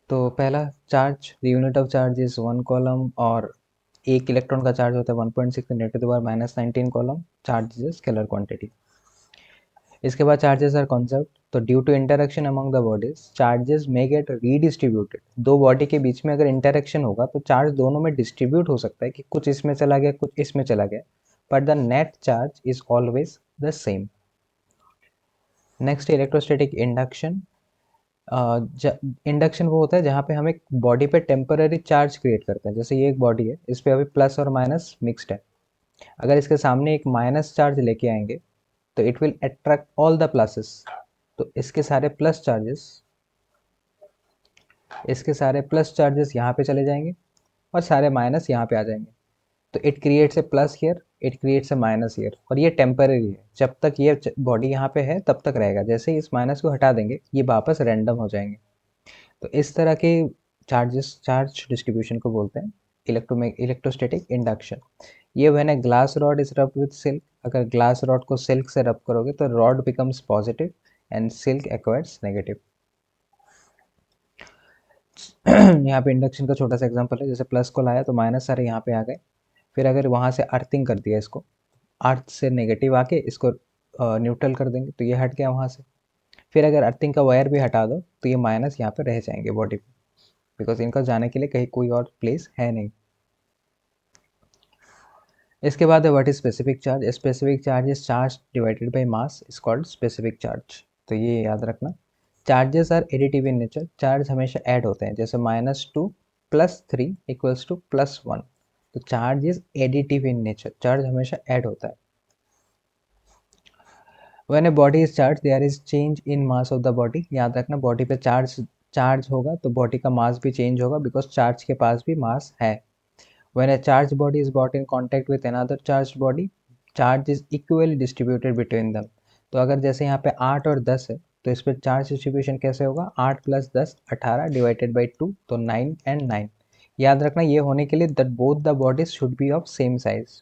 तो पहला charge, the unit of charge is 1 column, और एक इलेक्ट्रॉन का चार्ज होता है 1.6 × 10⁻⁹ coulomb. Charge is scalar quantity. इसके बाद चार्जेस आर कॉन्सेप्ट। तो due to interaction among the bodies charges may get redistributed. दो बॉडी के बीच में अगर इंटरेक्शन होगा तो चार्ज दोनों में डिस्ट्रीब्यूट हो सकता है कि कुछ इसमें चला गया कुछ इसमें चला गया, but the net charge is always the same. Next electrostatic induction. Induction वो होता है जहाँ पे हम एक बॉडी पे टेम्पररी चार्ज क्रिएट करते हैं। जैसे ये एक बॉडी है, इस पे अभी प्लस और माइनस मिक्सड है। अगर इसके सामने एक माइनस चार्ज लेके आएंगे तो it will attract all the pluses. तो इसके सारे प्लस चार्जेस यहाँ पे चले जाएंगे और सारे माइनस यहाँ पे आ जाएंगे। तो it creates a plus here, it creates a minus here, और ये टेम्पररी है। जब तक ये बॉडी यहाँ पे है तब तक रहेगा, जैसे ही इस माइनस को हटा देंगे ये वापस रैंडम हो जाएंगे। तो इस तरह के चार्ज डिस्ट्रीब्यूशन को बोलते हैं इलेक्ट्रोस्टैटिक इंडक्शन। ये when a glass rod is rubbed with silk. अगर ग्लास रॉड को सिल्क से रब करोगे तो rod becomes positive and silk acquires negative. यहाँ पे इंडक्शन का छोटा सा एग्जांपल है। जैसे प्लस को लाया तो माइनस सारे यहाँ पे आ गए। फिर अगर वहाँ से अर्थिंग कर दिया, इसको अर्थ से नेगेटिव आके इसको न्यूट्रल कर देंगे तो ये हट गया वहाँ से। फिर अगर अर्थिंग का वायर भी हटा दो तो ये माइनस यहाँ पे रह जाएंगे बॉडी पे, बिकॉज इनका जाने के लिए कहीं कोई और प्लेस है नहीं। इसके बाद है what is specific charge. Specific charge is charge divided by mass is called specific charge. तो ये याद रखना। Charges are additive in nature. Charge हमेशा ऐड होते हैं, जैसे -2 + 3 = +1। तो charge is additive in nature, charge हमेशा ऐड होता है। When a body is charge there is change in mass of the body. याद रखना, बॉडी पे चार्ज होगा तो बॉडी का मास भी चेंज होगा, बिकॉज चार्ज के पास भी मास है। When a charged body is brought in contact with another charged body, charge is equally distributed between them. तो अगर जैसे यहाँ पे 8 और 10 है तो इस पर चार्ज डिस्ट्रीब्यूशन कैसे होगा? 8 + 10 18 डिवाइडेड बाई 2, तो 9 एंड 9। याद रखना ये होने के लिए that both the bodies should be of same size.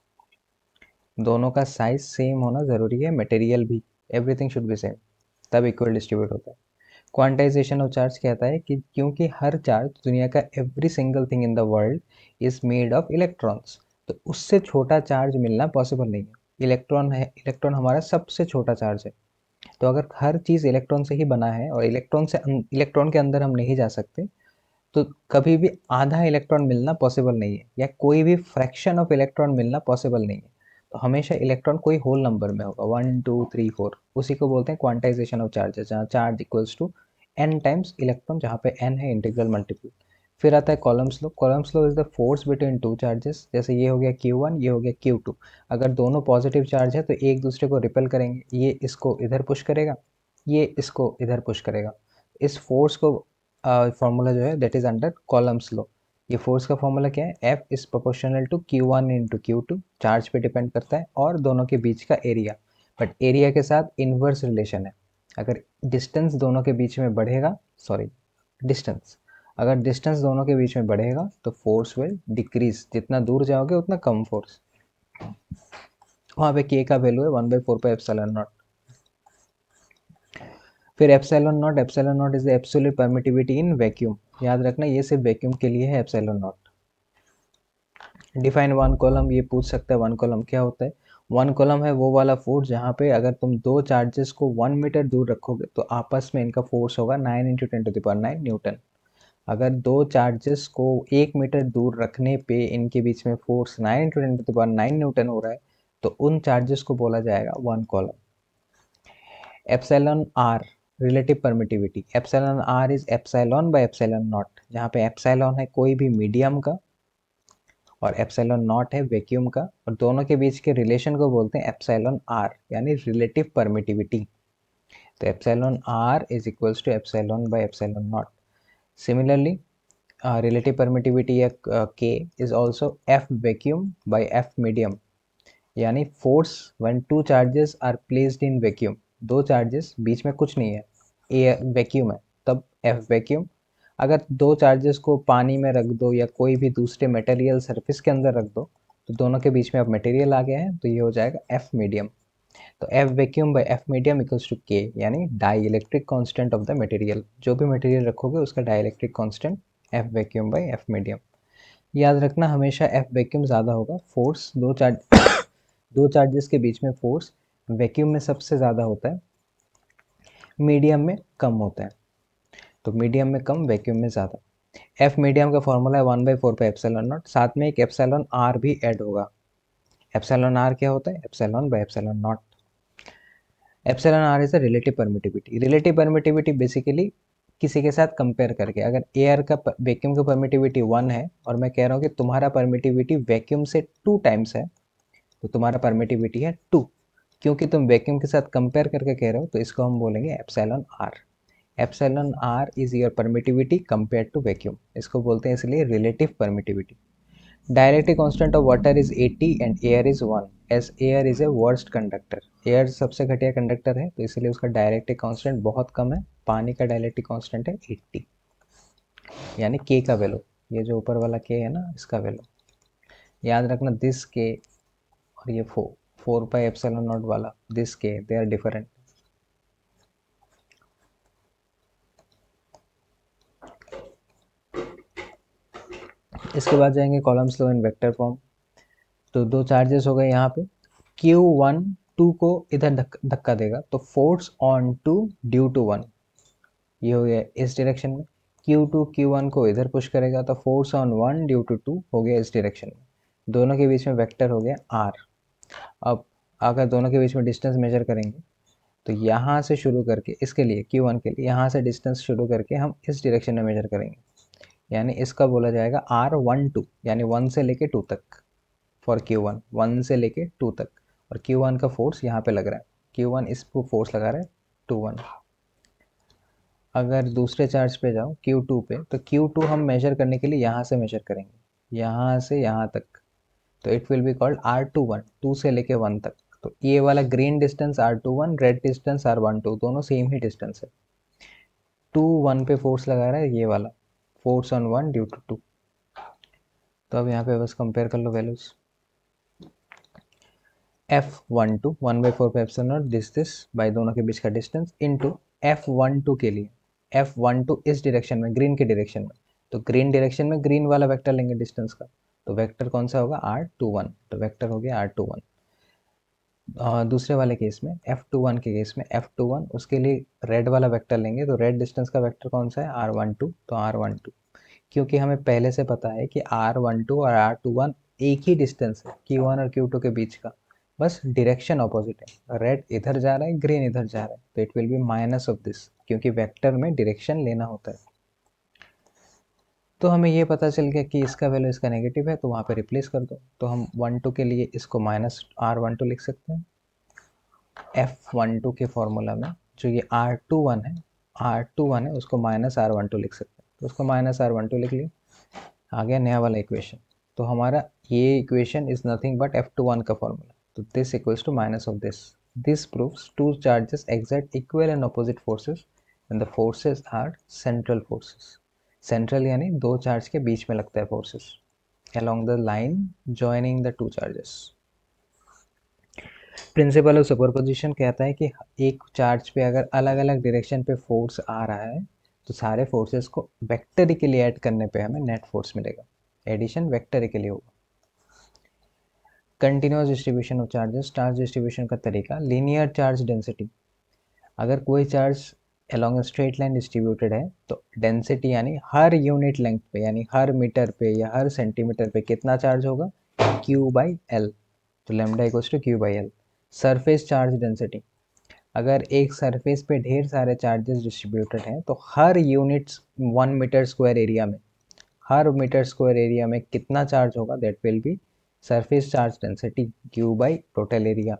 दोनों का साइज सेम होना ज़रूरी है, मटेरियल भी, एवरीथिंग शुड बी सेम, तब इक्वल डिस्ट्रीब्यूट होता है। क्वांटाइजेशन ऑफ चार्ज कहता है कि क्योंकि हर चार्ज, दुनिया का every single thing in the world is made of electrons, तो उससे छोटा चार्ज मिलना पॉसिबल नहीं है। इलेक्ट्रॉन है, इलेक्ट्रॉन हमारा सबसे छोटा चार्ज है। तो अगर हर चीज़ इलेक्ट्रॉन से ही बना है और इलेक्ट्रॉन के अंदर हम नहीं जा सकते, तो कभी भी आधा इलेक्ट्रॉन मिलना पॉसिबल नहीं है, या कोई भी फ्रैक्शन ऑफ इलेक्ट्रॉन मिलना पॉसिबल नहीं है। तो हमेशा इलेक्ट्रॉन कोई होल नंबर में होगा, 1 2 3 4। उसी को बोलते हैं क्वांटाइजेशन ऑफ चार्जेस, जहाँ charge equals to n times electron, जहाँ पे n है इंटीग्रल मल्टीपल। फिर आता है coulomb's law. Coulomb's law is the force between two charges. जैसे ये हो गया Q1, ये हो गया Q2। अगर दोनों पॉजिटिव चार्ज है तो एक दूसरे को रिपेल करेंगे, ये इसको इधर पुश करेगा, ये इसको इधर पुश करेगा। इस फोर्स को फॉर्मूला जो है that is under coulomb's law. ये फोर्स का फॉर्मूला क्या है? F is proportional to Q1 × Q2। Charge पे डिपेंड करता है, और दोनों के बीच का एरिया, बट एरिया के साथ इन्वर्स रिलेशन है। अगर डिस्टेंस दोनों के बीच में बढ़ेगा, सॉरी डिस्टेंस, अगर डिस्टेंस दोनों के बीच में बढ़ेगा तो फोर्स विल डिक्रीज। जितना दूर जाओगे उतना कम फोर्स। वहाँ पे K का वैल्यू है 1/4πε0। फिर epsilon not is the absolute permittivity in vacuum. याद रखना ये सिर्फ वैक्यूम के लिए है epsilon not. Define one column, ये पूछ सकता है वन कॉलम क्या होता है। वन कॉलम है वो वाला फोर्स जहाँ पे अगर तुम दो चार्जेस को 1 मीटर दूर रखोगे तो आपस में इनका फोर्स होगा 9 × 10⁹ न्यूटन। अगर दो चार्जेस को 1 मीटर दूर रखने पे इनके बीच में फोर्स 9 × 10⁹ न्यूटन हो रहा है तो उन चार्जेस को बोला जाएगा one coulomb. Epsilon R, relative permittivity. Epsilon R is epsilon by epsilon naught, जहाँ पे एप्सिलॉन है कोई भी मीडियम का और एप्सिलॉन नॉट है वैक्यूम का, और दोनों के बीच के रिलेशन को बोलते हैं एप्सिलॉन आर, यानी रिलेटिव परमिटिविटी। तो epsilon R is equals to epsilon by epsilon naught. Similarly relative permittivity या K is also F vacuum by F medium, यानी force when two charges are placed in vacuum. दो charges, बीच में कुछ नहीं है, ए vacuum है, तब एफ वैक्यूम। अगर दो चार्जेस को पानी में रख दो या कोई भी दूसरे मटेरियल सरफेस के अंदर रख दो तो दोनों के बीच में अब मटेरियल आ गया है, तो ये हो जाएगा एफ मीडियम। तो F vacuum by F medium equals to K, यानी dielectric constant of the material. जो भी मटेरियल रखोगे उसका dielectric constant F vacuum by F medium. याद रखना हमेशा एफ वैक्यूम ज़्यादा होगा। फोर्स दो चार्जेस के बीच में फोर्स वैक्यूम में सबसे ज़्यादा होता है, मीडियम में कम होता है। तो मीडियम में कम, वैक्यूम में ज़्यादा। एफ मीडियम का फॉर्मूला है 1/4 एप्सिलॉन नॉट, साथ में एक एप्सिलॉन आर भी ऐड होगा। एप्सिलॉन आर क्या होता है? Epsilon by epsilon naught. Epsilon R is a relative permittivity. रिलेटिव परमिटिविटी बेसिकली किसी के साथ कंपेयर करके, अगर एयर का वैक्यूम का परमिटिविटी 1 है और मैं कह रहा हूँ कि तुम्हारा परमिटिविटी वैक्यूम से 2 टाइम्स है, तो तुम्हारा परमिटिविटी है 2। क्योंकि तुम वैक्यूम के साथ कंपेयर करके कह रहे हो, तो इसको हम बोलेंगे epsilon R. Epsilon R is your permittivity compare to vacuum, इसको बोलते हैं इसलिए relative permittivity. Directive constant of water is 80 and air is 1, as air is a worst conductor. Air सबसे घटिया कंडक्टर है, तो इसलिए उसका डायरेक्टिव कांस्टेंट बहुत कम है। पानी का डायरेक्टिव कांस्टेंट है 80, यानी के का वैल्यू, ये जो ऊपर वाला के है ना, इसका वैल्यू याद रखना। दिस के और ये 4 पाई एप्सिलॉन नॉट वाला, दिस के, दे आर डिफरेंट। इसके बाद जाएंगे कॉलम्स लो इन वेक्टर फॉर्म। तो दो चार्जेस हो गए यहाँ पे, Q1 2 को इधर धक्का देगा, तो फोर्स ऑन 2 ड्यू टू 1, ये हो गया इस डायरेक्शन में। Q2 Q1 को इधर पुश करेगा, तो फोर्स ऑन 1 ड्यू टू 2 हो गया इस डायरेक्शन में। दोनों के बीच में वेक्टर हो गया R। अब अगर दोनों के बीच में डिस्टेंस मेजर करेंगे, तो यहाँ से शुरू करके इसके लिए Q1 के लिए यहाँ से डिस्टेंस शुरू करके हम इस डायरेक्शन में मेजर करेंगे, यानी इसका बोला जाएगा R12, यानी 1 से लेके 2 तक फॉर Q1, 1 से लेके 2 तक। और Q1 का फोर्स यहाँ पे लग रहा है, Q1 इस पर फोर्स लगा रहा है 2 1। अगर दूसरे चार्ज पे जाओ Q2 पे, तो Q2 हम मेजर करने के लिए यहाँ से मेजर करेंगे, यहाँ से यहाँ तक, तो it will be called R21, 2 से लेके 1 तक। तो ये वाला green distance R21, red distance R12, दोनों सेम ही डिस्टेंस है। 2 1 पे फोर्स लगा रहा है ये वाला, फोर्स ऑन 1 ड्यू टू 2। तो अब यहाँ पे बस कंपेयर कर लो वैल्यूज। F12 1/4 पे एप्सिलॉन नॉट दिस बाई दोनों के बीच का डिस्टेंस इनटू F12 के लिए, F12 इस डायरेक्शन में, ग्रीन के डायरेक्शन में, तो ग्रीन डायरेक्शन में ग्रीन वाला वेक्टर लेंगे डिस्टेंस का, तो वेक्टर कौन सा होगा? R21, तो वेक्टर हो गया R21। दूसरे वाले केस में F21 के केस में F21 उसके लिए रेड वाला वेक्टर लेंगे, तो रेड डिस्टेंस का वेक्टर कौन सा है? R12, तो R12। क्योंकि हमें पहले से पता है कि R12 और R21 एक ही डिस्टेंस है Q1 और Q2 के बीच का, बस डायरेक्शन ऑपोजिट है। रेड इधर जा रहा है, ग्रीन इधर जा रहा है, तो it will B minus of this, क्योंकि वेक्टर में डायरेक्शन लेना होता है। तो हमें ये पता चल गया कि इसका वैल्यू इसका नेगेटिव है, तो वहाँ पे रिप्लेस कर दो। तो हम 12 के लिए इसको माइनस R12 लिख सकते हैं। F12 के फॉर्मूला में जो ये R21 है उसको माइनस R12 लिख सकते हैं, तो उसको माइनस R12 लिख लिया, आ गया नया वाला इक्वेशन। तो हमारा ये equation is nothing but F21 का फॉर्मूला, तो this equals to minus of this. This proves two charges exert equal and opposite forces and the forces are central forces. Central यानी दो चार्ज के बीच में लगता है forces, along the line joining the two charges। Principle of superposition कहता है कि एक चार्ज पे अगर अलग अलग डायरेक्शन पे फोर्स आ रहा है, तो सारे फोर्सेस को वेक्टरिकली ऐड करने पे हमें नेट फोर्स मिलेगा। एडिशन वेक्टरिकली होगा। Continuous distribution of charges, charge distribution का तरीका, लीनियर चार्ज डेंसिटी। अगर कोई charge along a straight line distributed है, तो डेंसिटी यानी हर यूनिट लेंथ पे, यानी हर मीटर पे या हर सेंटीमीटर पे कितना चार्ज होगा? Q/L, तो lambda equals to Q/L। Surface charge density, अगर एक सरफेस पे ढेर सारे चार्जेस डिस्ट्रीब्यूटेड हैं, तो हर यूनिट्स 1 मीटर स्क्वायर एरिया में, हर मीटर स्क्वायर एरिया में कितना चार्ज होगा? That will B surface charge density, Q by total area.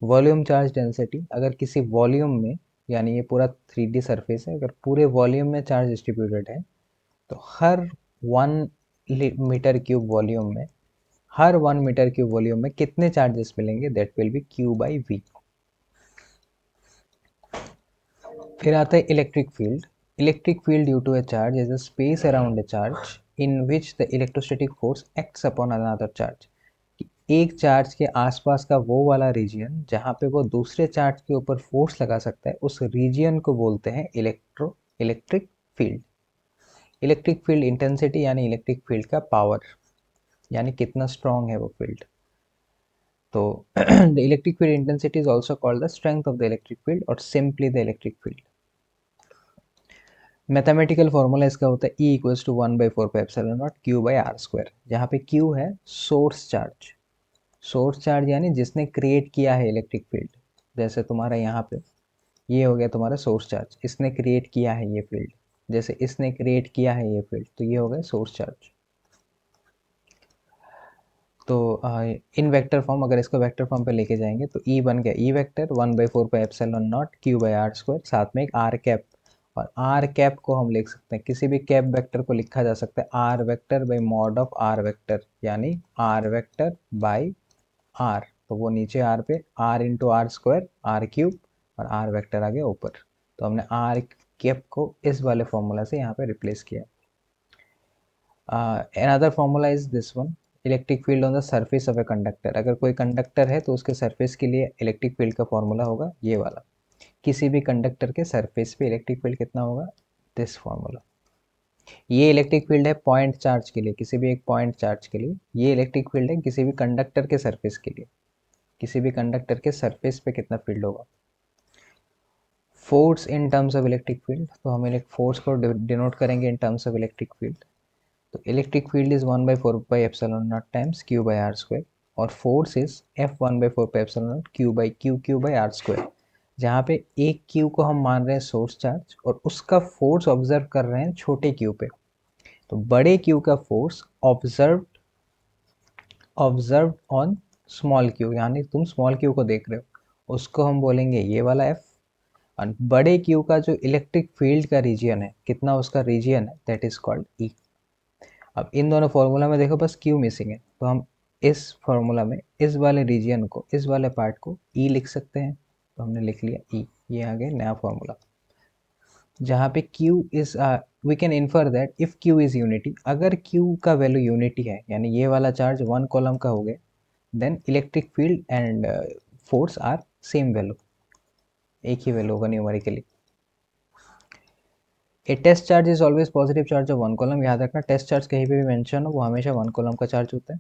Volume charge density, अगर किसी वॉल्यूम में, यानी ये पूरा 3D सरफेस है, अगर पूरे वॉल्यूम में चार्ज डिस्ट्रीब्यूटेड है, तो हर 1 मीटर क्यूब वॉल्यूम में कितने चार्जेस मिलेंगे? That will be Q/V। फिर आता है electric field. Electric field due to a charge is a space around a charge in which the electrostatic force acts upon another charge. एक charge के आसपास का वो वाला रीजन जहाँ पे वो दूसरे चार्ज के ऊपर फोर्स लगा सकता है, उस रीजन को बोलते हैं electric field. Electric field intensity यानी इलेक्ट्रिक फील्ड का पावर, यानी कितना स्ट्रॉन्ग है वो फील्ड। तो the electric field intensity is also called the strength of the electric field और simply the electric field. Mathematical formula इसका होता है E इक्वल्स टू 1/4πε0 Q/r², जहाँ पे Q है सोर्स चार्ज। सोर्स चार्ज यानी जिसने क्रिएट किया है इलेक्ट्रिक फील्ड। जैसे तुम्हारा यहाँ पे ये हो गया तुम्हारा सोर्स चार्ज, इसने क्रिएट किया है ये फील्ड। जैसे इसने क्रिएट किया है ये फील्ड, तो ये हो गया सोर्स चार्ज। तो इन वेक्टर फॉर्म, अगर इसको वेक्टर फॉर्म पे लेके जाएंगे तो E बन गया E वेक्टर 1/4πε0 Q/r², साथ में एक आर कैप। और आर कैप को हम लिख सकते हैं, किसी भी कैप वेक्टर को लिखा जा सकता है R vector by mod of R vector, यानी आर वेक्टर बाई आर। तो वो नीचे आर पे R into R square R cube और आर वेक्टर आ गया ऊपर। तो हमने आर कैप को इस वाले फॉर्मूला से यहाँ पे रिप्लेस किया। another formula is this one, electric field on the surface of a conductor. अगर कोई कंडक्टर है तो उसके सरफेस के लिए इलेक्ट्रिक फील्ड का फॉर्मूला होगा ये वाला। किसी भी कंडक्टर के सरफेस पे इलेक्ट्रिक फील्ड कितना होगा, दिस फॉर्मूला। ये इलेक्ट्रिक फील्ड है पॉइंट चार्ज के लिए, किसी भी एक पॉइंट चार्ज के लिए। ये इलेक्ट्रिक फील्ड है किसी भी कंडक्टर के सरफेस के लिए, किसी भी कंडक्टर के सरफेस पे कितना फील्ड होगा। Force in terms of electric field, तो हम फोर्स को डिनोट करेंगे in terms of electric field. तो electric field is 1/4πε0 times Q/r², और फोर्स इज F 1/4πε0 Q/r², जहाँ पे एक Q को हम मान रहे हैं सोर्स चार्ज और उसका फोर्स ऑब्जर्व कर रहे हैं छोटे Q पे। तो बड़े Q का force observe on small Q, यानी तुम स्मॉल Q को देख रहे हो, उसको हम बोलेंगे ये वाला F। और बड़े Q का जो इलेक्ट्रिक फील्ड का रीजियन है, कितना उसका रीजियन है, दैट इज कॉल्ड E। अब इन दोनों फॉर्मूला में देखो बस Q मिसिंग है, तो हम इस फॉर्मूला में इस वाले रीजियन को, इस वाले पार्ट को E लिख सकते हैं। तो हमने लिख लिया E, ये आ गया नया फॉर्मूला, जहाँ पे Q is, we can infer that if Q is unity, अगर Q का वैल्यू यूनिटी है, यानी ये वाला चार्ज वन कॉलम का हो गया, then electric field and force are same value, एक ही वैल्यू होगा numerically. A test charge is always positive charge of one coulomb, याद रखना टेस्ट चार्ज कहीं पे भी मेंशन हो वो हमेशा वन कॉलम का चार्ज होता है।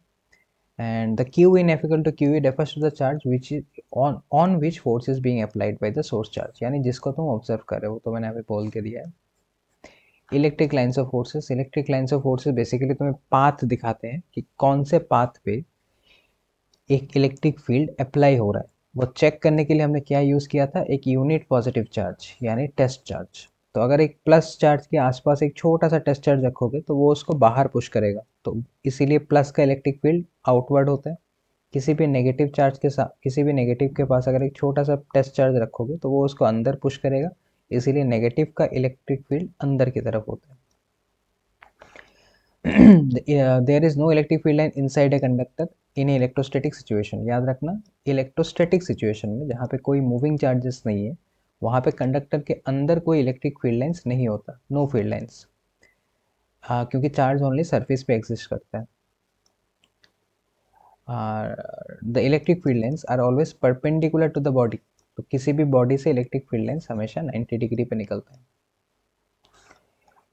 And the Q in F equal to QE refers to the charge which is on which force is being applied by the source charge, यानी जिसको तुम ऑब्जर्व कर रहे हो, तो मैंने यहाँ पे बोल के दिया है। Electric lines of forces, electric lines of forces basically तुम्हें पाथ दिखाते हैं कि कौन से पाथ पे एक इलेक्ट्रिक फील्ड अप्लाई हो रहा है। वो चेक करने के लिए हमने क्या यूज़ किया था, एक यूनिट पॉजिटिव चार्ज यानी टेस्ट चार्ज। तो अगर एक प्लस चार्ज के आसपास एक छोटा सा टेस्ट चार्ज रखोगे तो वो उसको बाहर पुश करेगा, तो इसीलिए प्लस का इलेक्ट्रिक फील्ड आउटवर्ड होता है। किसी भी नेगेटिव चार्ज के साथ, किसी भी नेगेटिव के पास अगर एक छोटा सा टेस्ट चार्ज रखोगे तो वो उसको अंदर पुश करेगा, इसीलिए नेगेटिव का इलेक्ट्रिक फील्ड अंदर की तरफ होता है। There is no electric field line inside a conductor in electrostatic situation, याद रखना इलेक्ट्रोस्टैटिक सिचुएशन में जहाँ पे कोई मूविंग चार्जेस नहीं है, वहाँ पे कंडक्टर के अंदर कोई इलेक्ट्रिक फील्ड लाइंस नहीं होता, नो फील्ड लाइंस, क्योंकि चार्ज ओनली सरफेस पे एग्जिस्ट करता है। The electric field lines are always perpendicular to the body, तो किसी भी बॉडी से इलेक्ट्रिक फील्ड लाइंस हमेशा 90 डिग्री पे निकलते हैं।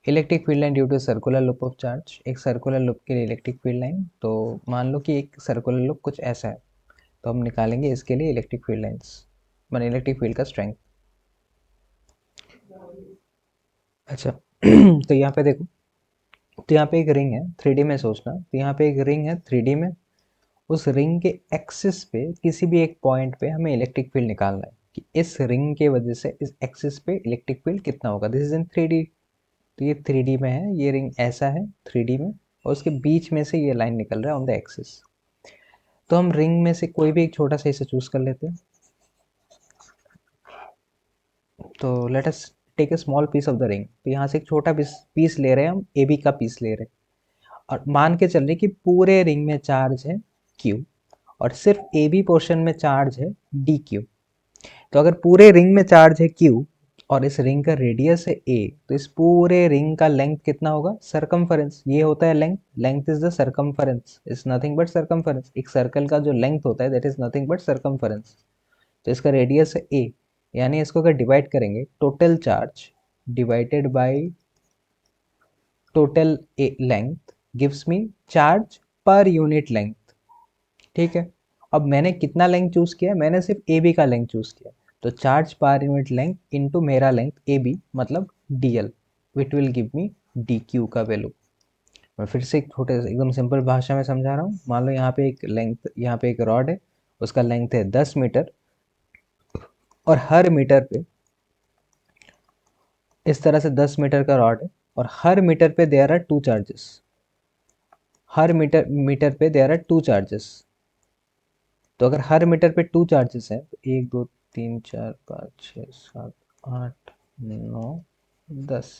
Electric field line due to circular loop of charge, एक सर्कुलर लूप के लिए इलेक्ट्रिक फील्ड लाइन, तो मान लो कि एक सर्कुलर लूप कुछ ऐसा है, तो हम निकालेंगे इसके लिए इलेक्ट्रिक फील्ड लाइंस, मान इलेक्ट्रिक फील्ड का स्ट्रेंथ। अच्छा तो यहाँ पे देखो, तो यहाँ पे एक रिंग है 3D में सोचना, तो यहाँ पे एक रिंग है 3D में, उस रिंग के एक्सिस पे किसी भी एक पॉइंट पे हमें इलेक्ट्रिक फील्ड निकालना है कि इस रिंग के वजह से इस एक्सिस पे इलेक्ट्रिक फील्ड कितना होगा। दिस इज इन 3D, तो ये 3D में है, ये रिंग ऐसा है 3D में, और उसके बीच में से ये लाइन निकल रहा है ऑन द एक्सिस। तो हम रिंग में से कोई भी एक छोटा सा इसे चूज कर लेते हैं। तो let us take a small piece of the ring, तो यहाँ से एक छोटा पीस ले रहे हैं हम, ए बी का पीस ले रहे हैं, और मान के चल रहे कि पूरे रिंग में चार्ज है Q और सिर्फ ए बी पोर्शन में चार्ज है डी क्यू। तो अगर पूरे रिंग में चार्ज है Q और इस रिंग का रेडियस है a, तो इस पूरे रिंग का लेंथ कितना होगा, सरकमफेरेंस। ये होता है length, length is the circumference, is nothing but circumference. एक सर्कल का जो लेंथ होता है that is nothing but circumference. तो इसका रेडियस है a, यानी इसको अगर डिवाइड करेंगे, total charge divided by total length gives me charge per unit length. ठीक है, अब मैंने कितना लेंथ चूज किया, मैंने सिर्फ ए बी का लेंथ चूज किया, तो charge per unit length into मेरा लेंथ ए बी मतलब dl, it will give me dq का वैल्यू। मैं फिर से एक छोटे से एकदम सिंपल भाषा में समझा रहा हूँ। मान लो यहाँ पे एक लेंथ, यहाँ पे एक रॉड है, उसका लेंथ है 10 मीटर, और हर मीटर पे इस तरह से 10 मीटर का रॉड है, और हर मीटर पे देयर आर टू चार्जेस, हर मीटर मीटर पे देयर आर टू चार्जेस। तो अगर हर मीटर पे टू चार्जेस हैं, तो 1 2 3 4 5 6 7 8 9 10,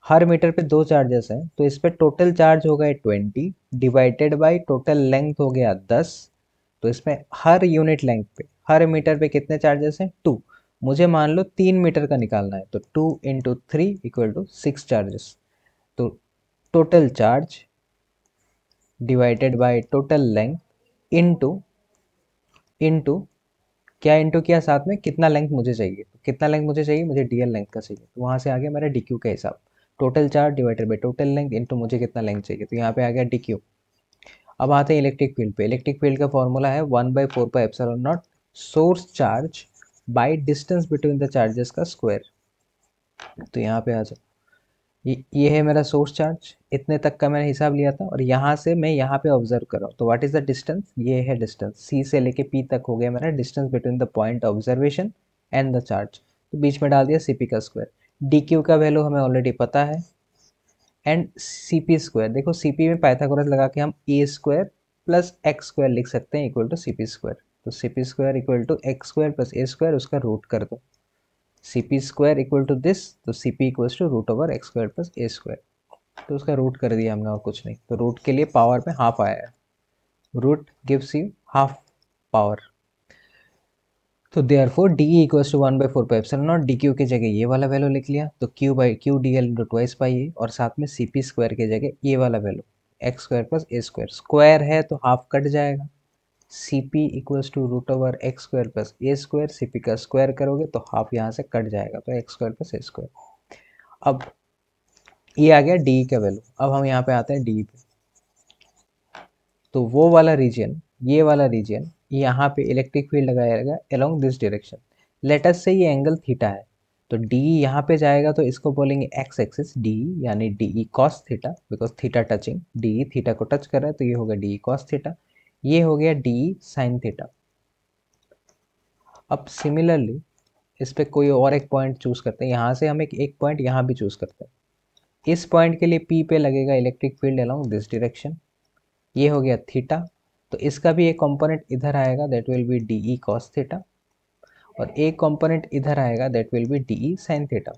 हर मीटर पे दो चार्जेस हैं, तो इस पे टोटल चार्ज हो गए 20 डिवाइडेड बाय टोटल लेंथ हो गया 10। तो इसमें हर यूनिट लेंथ पे, हर मीटर पे कितने चार्जेस हैं, 2। मुझे मान लो 3 मीटर का निकालना है, तो 2 × 3 = 6 चार्जेस। तो total charge divided by total length into into क्या इंटू किया साथ में, कितना लेंथ मुझे चाहिए, तो कितना लेंथ मुझे चाहिए, मुझे डीएल लेंथ का चाहिए, तो वहाँ से आ गया मेरा डीक्यू का हिसाब। Total charge divided by total length into मुझे कितना लेंथ चाहिए, तो यहाँ पे आ गया डीक्यू। अब आते हैं इलेक्ट्रिक फील्ड पे। इलेक्ट्रिक फील्ड का फॉर्मूला है 1/4πε0 source charge by distance between the charges का स्क्वायर। तो यहाँ पे आ जाओ, ये है मेरा सोर्स चार्ज, इतने तक का मैंने हिसाब लिया था, और यहाँ से मैं यहाँ पे ऑब्जर्व कर रहा हूँ, तो व्हाट इज द डिस्टेंस, ये है डिस्टेंस, सी से लेके पी तक हो गया मेरा distance between the point observation and the charge. तो बीच में डाल दिया सी पी का स्क्वायर। डी क्यू का वैल्यू हमें ऑलरेडी पता है, एंड सी पी स्क्वायर, देखो सी पी में पाइथागोरस लगा के हम A square plus X square लिख सकते हैं equal to C P square. तो C P square equal to X square plus A square, उसका रूट कर दो। C P square equal to this, तो C P equal to root over X square plus A square. तो उसका root कर दिया हमने और कुछ नहीं, तो रूट के लिए पावर में हाफ आया है, root gives you half power. तो therefore D equals to 1/4πε0, D Q की जगह ये वाला वैल्यू लिख लिया, तो Q by Q D L into twice pi A, और साथ में सी पी स्क्वायर की जगह ये वाला value X square plus A square, square है तो हाफ कट जाएगा, C P equals to root over X square plus A square, C P का स्क्वायर करोगे तो हाफ यहाँ से कट जाएगा, तो X square plus A square. अब ये आ गया डी का वैल्यू। अब हम यहाँ पे आते हैं डी पे, तो वो वाला रीजन, ये वाला रीजन, यहाँ पे इलेक्ट्रिक फील्ड लगाया जाएगा along this direction. Let us से ये एंगल थीटा है, तो डी यहाँ पे जाएगा तो इसको बोलेंगे एक्स एक्सिस डी, यानी D E cos theta, because theta touching, D theta को टच कर रहा है, तो ये होगा डी ई कॉस थीटा, ये हो गया डी साइन थीटा। अब सिमिलरली इस पे कोई और एक पॉइंट चूज करते हैं, यहाँ से हम एक पॉइंट यहाँ भी चूज करते हैं। इस पॉइंट के लिए पी पे लगेगा electric field along this direction, ये हो गया थीटा, तो इसका भी एक कंपोनेंट इधर आएगा that will B D E cos theta, और एक कंपोनेंट इधर आएगा that will B D E sine theta.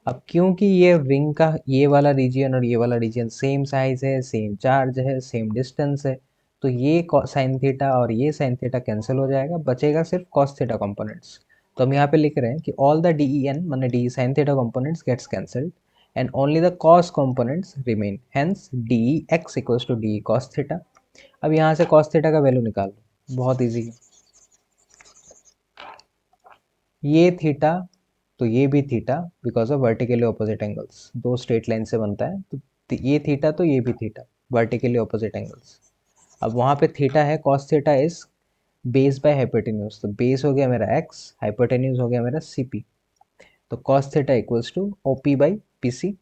अब क्योंकि ये रिंग का ये वाला रीजियन और ये वाला रीजियन सेम साइज है, सेम चार्ज है, सेम डिस्टेंस है, तो ये साइन थीटा और ये साइन थीटा कैंसिल हो जाएगा, बचेगा सिर्फ कॉस थीटा कंपोनेंट्स। तो हम यहाँ पे लिख रहे हैं कि all the D E N माने D sine theta components gets cancelled and only the cos components remain, hence D X equals to D cos theta. अब यहाँ से कॉस थीटा का वैल्यू निकाल लो, बहुत ईजी है। ये थीटा तो ये भी theta, because of vertically opposite angles, दो स्ट्रेट लाइन से बनता है, तो ये थीटा तो ये भी थीटा, वर्टिकली ऑपोजिट एंगल्स। अब वहाँ पे थीटा है, cos theta is base by hypotenuse, तो बेस हो गया मेरा एक्स, हाइपोटेन्यूज हो गया मेरा सी पी, तो cos theta equals to O P by P C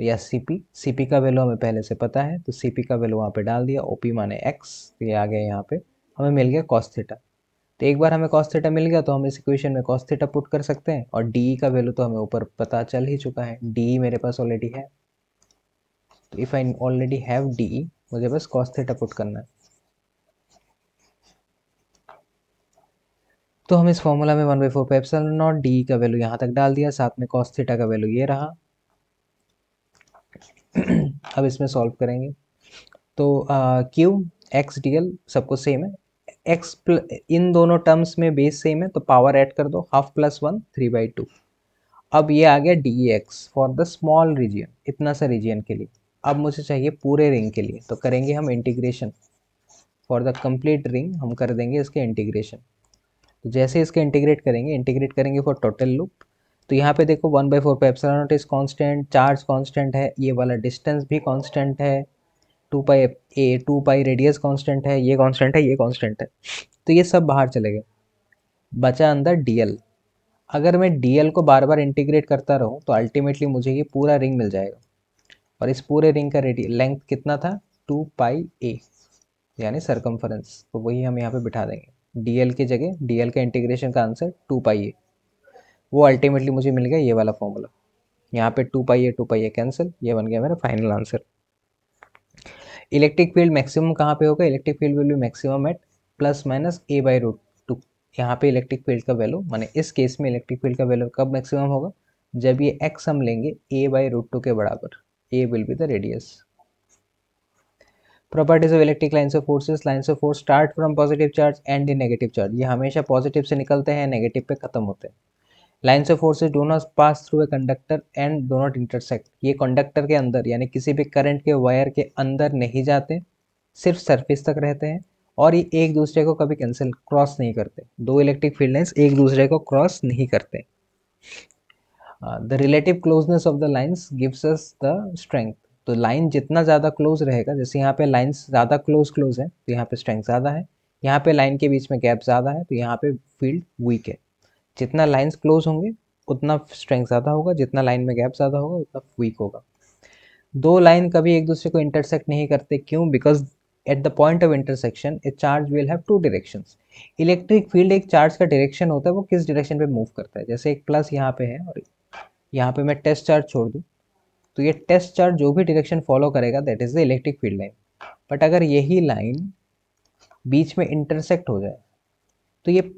या सी पी। सी पी का वैल्यू हमें पहले से पता है, तो सी पी का वैल्यू वहाँ पे डाल दिया, ओ पी माने एक्स, तो ये आ गया यहाँ पे, हमें मिल गया कॉस थीटा। तो एक बार हमें कॉस थीटा मिल गया तो हम इस इक्वेशन में कॉस थीटा पुट कर सकते हैं, और डी का वैल्यू तो हमें ऊपर पता चल ही चुका है, डी मेरे पास ऑलरेडी है, तो if I already have D, मुझे बस कॉस थीटा पुट करना है। तो हम इस फॉर्मूला में 1/4πε0 डी का वैल्यू यहाँ तक डाल दिया, साथ में कॉस थीटा का वैल्यू ये रहा। अब इसमें सॉल्व करेंगे, तो क्यू एक्स डी एल सबको सेम है, इन दोनों टर्म्स में बेस सेम है, तो पावर ऐड कर दो, हाफ प्लस वन 3/2। अब ये आ गया D X for the small region, इतना सा रीजन के लिए। अब मुझे चाहिए पूरे रिंग के लिए, तो करेंगे हम integration for the complete ring, हम कर देंगे इसके इंटीग्रेशन। तो जैसे इसके इंटीग्रेट करेंगे फॉर टोटल लूप। तो यहाँ पे देखो 1/4 पे epsilon not is constant, charge constant है, ये वाला डिस्टेंस भी कांस्टेंट है, 2 पाई रेडियस कांस्टेंट है, ये कांस्टेंट है, ये कांस्टेंट है। तो ये सब बाहर चले गए, बचा अंदर डीएल। अगर मैं डीएल को बार बार इंटीग्रेट करता रहूँ तो अल्टीमेटली मुझे ये पूरा रिंग मिल जाएगा। और इस पूरे रिंग का लेंथ कितना था, 2 पाई ए, यानी सरकमफरेंस। तो वही हम यहाँ पे बिठा देंगे डीएल की जगह, डीएल का इंटीग्रेशन का आंसर 2 पाई ए। वो अल्टीमेटली मुझे मिल गया ये वाला फॉर्मूला। यहाँ पे 2 पाई ए कैंसिल, ये बन गया मेरा final answer. Electric field maximum कहाँ पे होगा, electric field will be maximum at +-a/√2। यहाँ पे इलेक्ट्रिक फील्ड का वैल्यू, माने इस केस में इलेक्ट्रिक फील्ड का वैल्यू कब मैक्सिमम होगा, जब ये x हम लेंगे a/√2 के बराबर, a will be the radius. Properties of electric lines of forces, lines of force start from positive charge and in negative charge, ये हमेशा पॉजिटिव से निकलते हैं, नेगेटिव पे खत्म होते हैं। Lines of forces do not pass through a conductor and do not intersect, ये कंडक्टर के अंदर यानी किसी भी करंट के वायर के अंदर नहीं जाते, सिर्फ सरफेस तक रहते हैं, और ये एक दूसरे को कभी कैंसिल क्रॉस नहीं करते। दो इलेक्ट्रिक फील्ड लाइन्स एक दूसरे को क्रॉस नहीं करते। The relative closeness of the lines gives us the strength, तो लाइन जितना ज़्यादा क्लोज रहेगा, जैसे यहाँ पे लाइन्स ज़्यादा क्लोज है तो यहाँ पे स्ट्रेंथ ज़्यादा है, यहाँ पे लाइन के बीच में गैप ज़्यादा है तो यहाँ पे फील्ड वीक है। जितना लाइन्स क्लोज होंगे उतना स्ट्रेंथ ज़्यादा होगा, जितना लाइन में गैप ज़्यादा होगा उतना वीक होगा। दो लाइन कभी एक दूसरे को इंटरसेक्ट नहीं करते, क्यों, because at the point of intersection a charge will have two directions. Electric field एक चार्ज का डायरेक्शन होता है, वो किस डायरेक्शन पे मूव करता है। जैसे एक प्लस यहाँ पे है और यहाँ पे मैं टेस्ट चार्ज छोड़ दूँ, तो ये टेस्ट चार्ज जो भी डायरेक्शन फॉलो करेगा that is the electric field line. But अगर यही लाइन बीच में इंटरसेक्ट हो जाए तो ये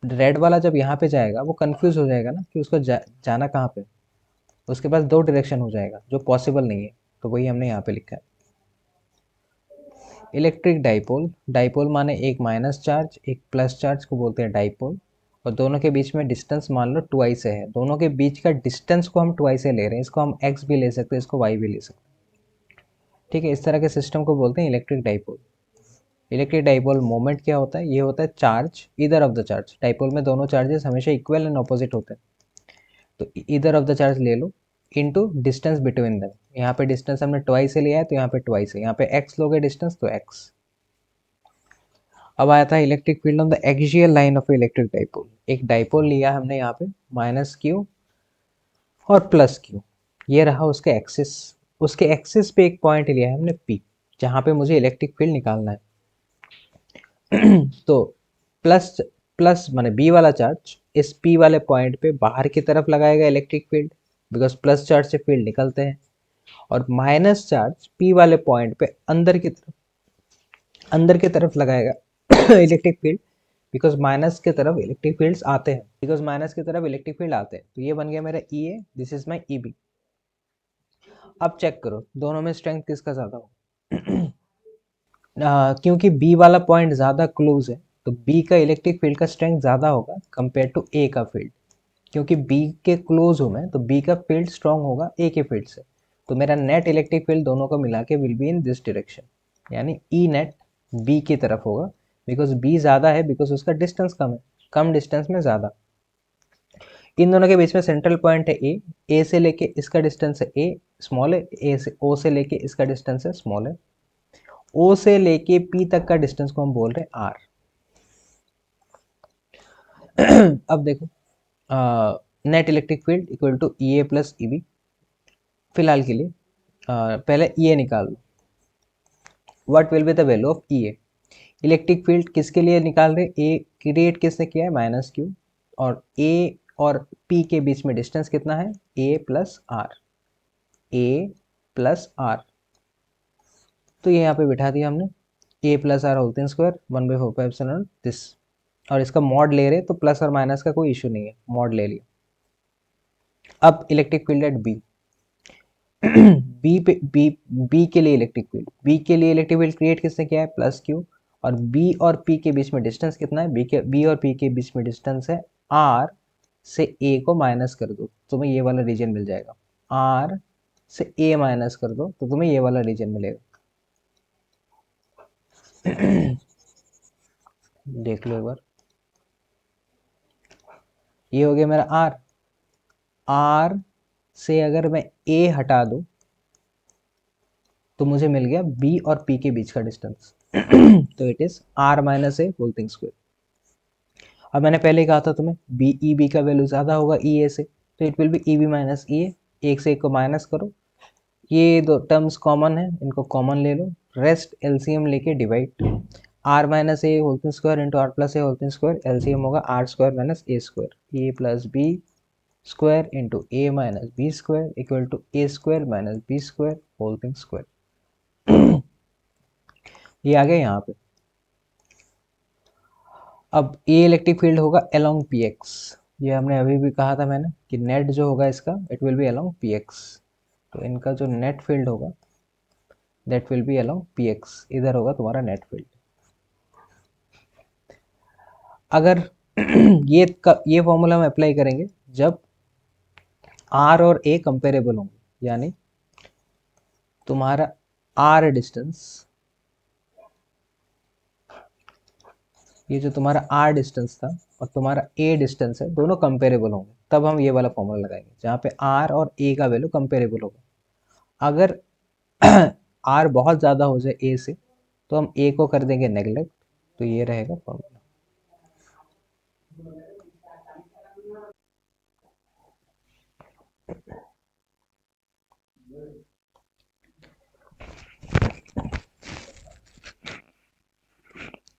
रेड वाला जब यहाँ पे जाएगा वो कंफ्यूज हो जाएगा ना कि उसको जाना कहाँ पे, उसके पास दो डायरेक्शन हो जाएगा जो पॉसिबल नहीं है। तो वही हमने यहाँ पे लिखा है। इलेक्ट्रिक डाइपोल, डाइपोल माने एक माइनस चार्ज एक प्लस चार्ज को बोलते हैं डाइपोल, और दोनों के बीच में डिस्टेंस मान लो 2 है, दोनों के बीच का डिस्टेंस को हम 2 ले रहे हैं, इसको हम x भी ले सकते हैं, इसको y भी ले सकते हैं। ठीक है, इस तरह के सिस्टम को बोलते हैं electric dipole. Electric dipole moment क्या होता है, ये होता है चार्ज इधर ऑफ द चार्ज। डाइपोल में दोनों चार्जेस हमेशा इक्वल एंड ऑपोजिट होते हैं, तो इधर ऑफ द चार्ज ले लो इनटू डिस्टेंस बिटवीन देम। यहाँ पे डिस्टेंस हमने 2 से लिया है तो यहाँ पे 2 है, यहाँ पे x लोगे डिस्टेंस तो x। अब आया था electric field on the axial line of electric dipole. एक डाइपोल लिया हमने यहाँ पे -q और +q, ये रहा उसके एक्सिस। उसके एक्सिस पे एक पॉइंट लिया है हमने p, जहाँ पे मुझे इलेक्ट्रिक फील्ड निकालना है। तो प्लस प्लस माने बी वाला चार्ज इस पी वाले पॉइंट पे बाहर की तरफ लगाएगा electric field, because plus charge से फील्ड निकलते हैं, और माइनस चार्ज पी वाले पॉइंट पे अंदर की तरफ लगाएगा इलेक्ट्रिक फील्ड, बिकॉज माइनस की तरफ इलेक्ट्रिक फील्ड्स आते हैं, तो ये बन गया मेरा E A, this is my E B. अब चेक करो दोनों में स्ट्रेंथ किसका ज़्यादा हो। क्योंकि बी वाला पॉइंट ज़्यादा क्लोज है तो बी का इलेक्ट्रिक फील्ड का स्ट्रेंथ ज़्यादा होगा कंपेयर टू ए का फील्ड। क्योंकि बी के क्लोज हूँ मैं तो बी का फील्ड स्ट्रॉन्ग होगा ए के फील्ड से, तो मेरा नेट इलेक्ट्रिक फील्ड दोनों को मिला के will be in this direction, यानी ई नेट बी की तरफ होगा, बिकॉज बी ज़्यादा है, बिकॉज उसका डिस्टेंस कम है, कम डिस्टेंस में ज़्यादा। इन दोनों के बीच में सेंट्रल पॉइंट है ए से लेके इसका डिस्टेंस है ए स्मॉल है, ए से ओ से लेके इसका डिस्टेंस है स्मॉल है, ओ से लेके पी तक का डिस्टेंस को हम बोल रहे हैं आर। अब देखो net electric field equal to E A plus E B. फिलहाल के लिए पहले ई ए निकाल लो, what will be the value of E A. Electric field किसके लिए निकाल रहे, ए क्रिएट किसने किया है -q, और ए और पी के बीच में डिस्टेंस कितना है ए प्लस आर, तो ये यहाँ पे बिठा दिया हमने a plus R whole square 1/4 this, और इसका मॉड ले रहे तो प्लस और माइनस का कोई इशू नहीं है, मॉड ले लिया। अब electric field at B, B के लिए इलेक्ट्रिक फील्ड क्रिएट किसने किया है +q, और बी और पी के बीच में डिस्टेंस कितना है, बी और पी के बीच में डिस्टेंस है r से ए को माइनस कर दो, तुम्हें ये वाला रीजन मिल जाएगा। आर से ए माइनस कर दो तो तुम्हें ये वाला रीजन मिलेगा। देख लो एक बार, ये हो गया मेरा आर। आर से अगर मैं ए हटा दूं तो मुझे मिल गया बी और पी के बीच का डिस्टेंस। तो it is R minus A whole thing square. अब मैंने पहले ही कहा था तुम्हें बी ई बी का वैल्यू ज़्यादा होगा ई ए से, तो it will be E B minus E A. एक से एक को माइनस करो, ये दो टर्म्स कॉमन है, इनको कॉमन ले लो, रेस्ट एलसीएम लेके divide. R minus A whole square into R plus A whole square, LCM होगा R square minus A square, A plus B square into A minus B square equal to A square minus B square whole square. ये आ गया यहाँ पे। अब ये electric field होगा along P X. ये हमने अभी भी कहा था मैंने कि नेट जो होगा इसका it will B along P x. तो इनका जो नेट फील्ड होगा that will B along P x, इधर होगा तुम्हारा नेट फील्ड। अगर ये फॉर्मूला हम अप्लाई करेंगे जब आर और ए कंपेरेबल होंगे, यानी तुम्हारा आर डिस्टेंस, ये जो तुम्हारा आर डिस्टेंस था और तुम्हारा ए डिस्टेंस है दोनों कंपेरेबल होंगे, तब हम ये वाला फॉर्मूला लगाएंगे जहाँ पे आर और ए का वैल्यू कंपेरेबल होगा। अगर आर बहुत ज़्यादा हो जाए ए से तो हम ए को कर देंगे नेगलेक्ट, तो ये रहेगा फॉर्मूला।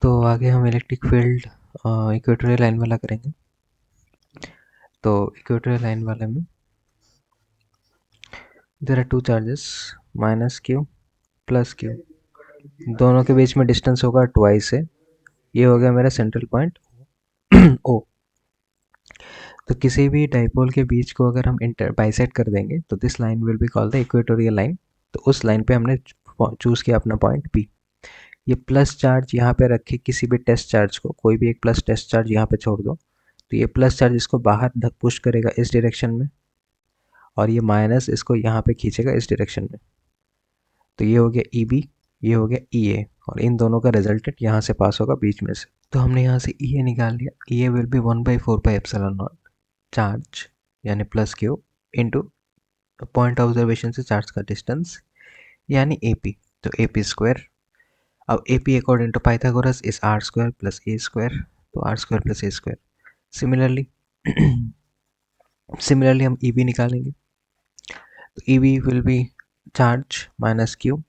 तो आगे हम इलेक्ट्रिक फील्ड इक्वेटोरियल लाइन वाला करेंगे। तो इक्वेटोरियल लाइन वाले में there are two charges minus Q plus Q, दोनों के बीच में डिस्टेंस होगा ट्वाइस से। ये हो गया मेरा सेंट्रल पॉइंट ओ। तो किसी भी डाइपोल के बीच को अगर हम इंटर बाइसेक्ट कर देंगे तो this line will be called the equatorial line. तो उस लाइन पे हमने चूज़ किया अपना पॉइंट पी। ये प्लस चार्ज यहाँ पे रखे, किसी भी टेस्ट चार्ज को, कोई भी एक प्लस टेस्ट चार्ज यहाँ पे छोड़ दो, तो ये प्लस चार्ज इसको बाहर धक पुश करेगा इस डायरेक्शन में, और ये माइनस इसको यहाँ पे खींचेगा इस डायरेक्शन में। तो ये हो गया ई बी, ये हो गया ई ए, और इन दोनों का रिजल्टेंट यहाँ से पास होगा बीच में से। तो हमने यहाँ से ई ए निकाल लिया। E A will be 1/4 charge यानी plus Q into point observation से चार्ज का डिस्टेंस यानी ए पी, तो ए पी स्क्वायर। अब A P according to Pythagoras is R square plus A square, तो R square plus A square. Similarly हम E B निकालेंगे। तो E B will be charge minus Q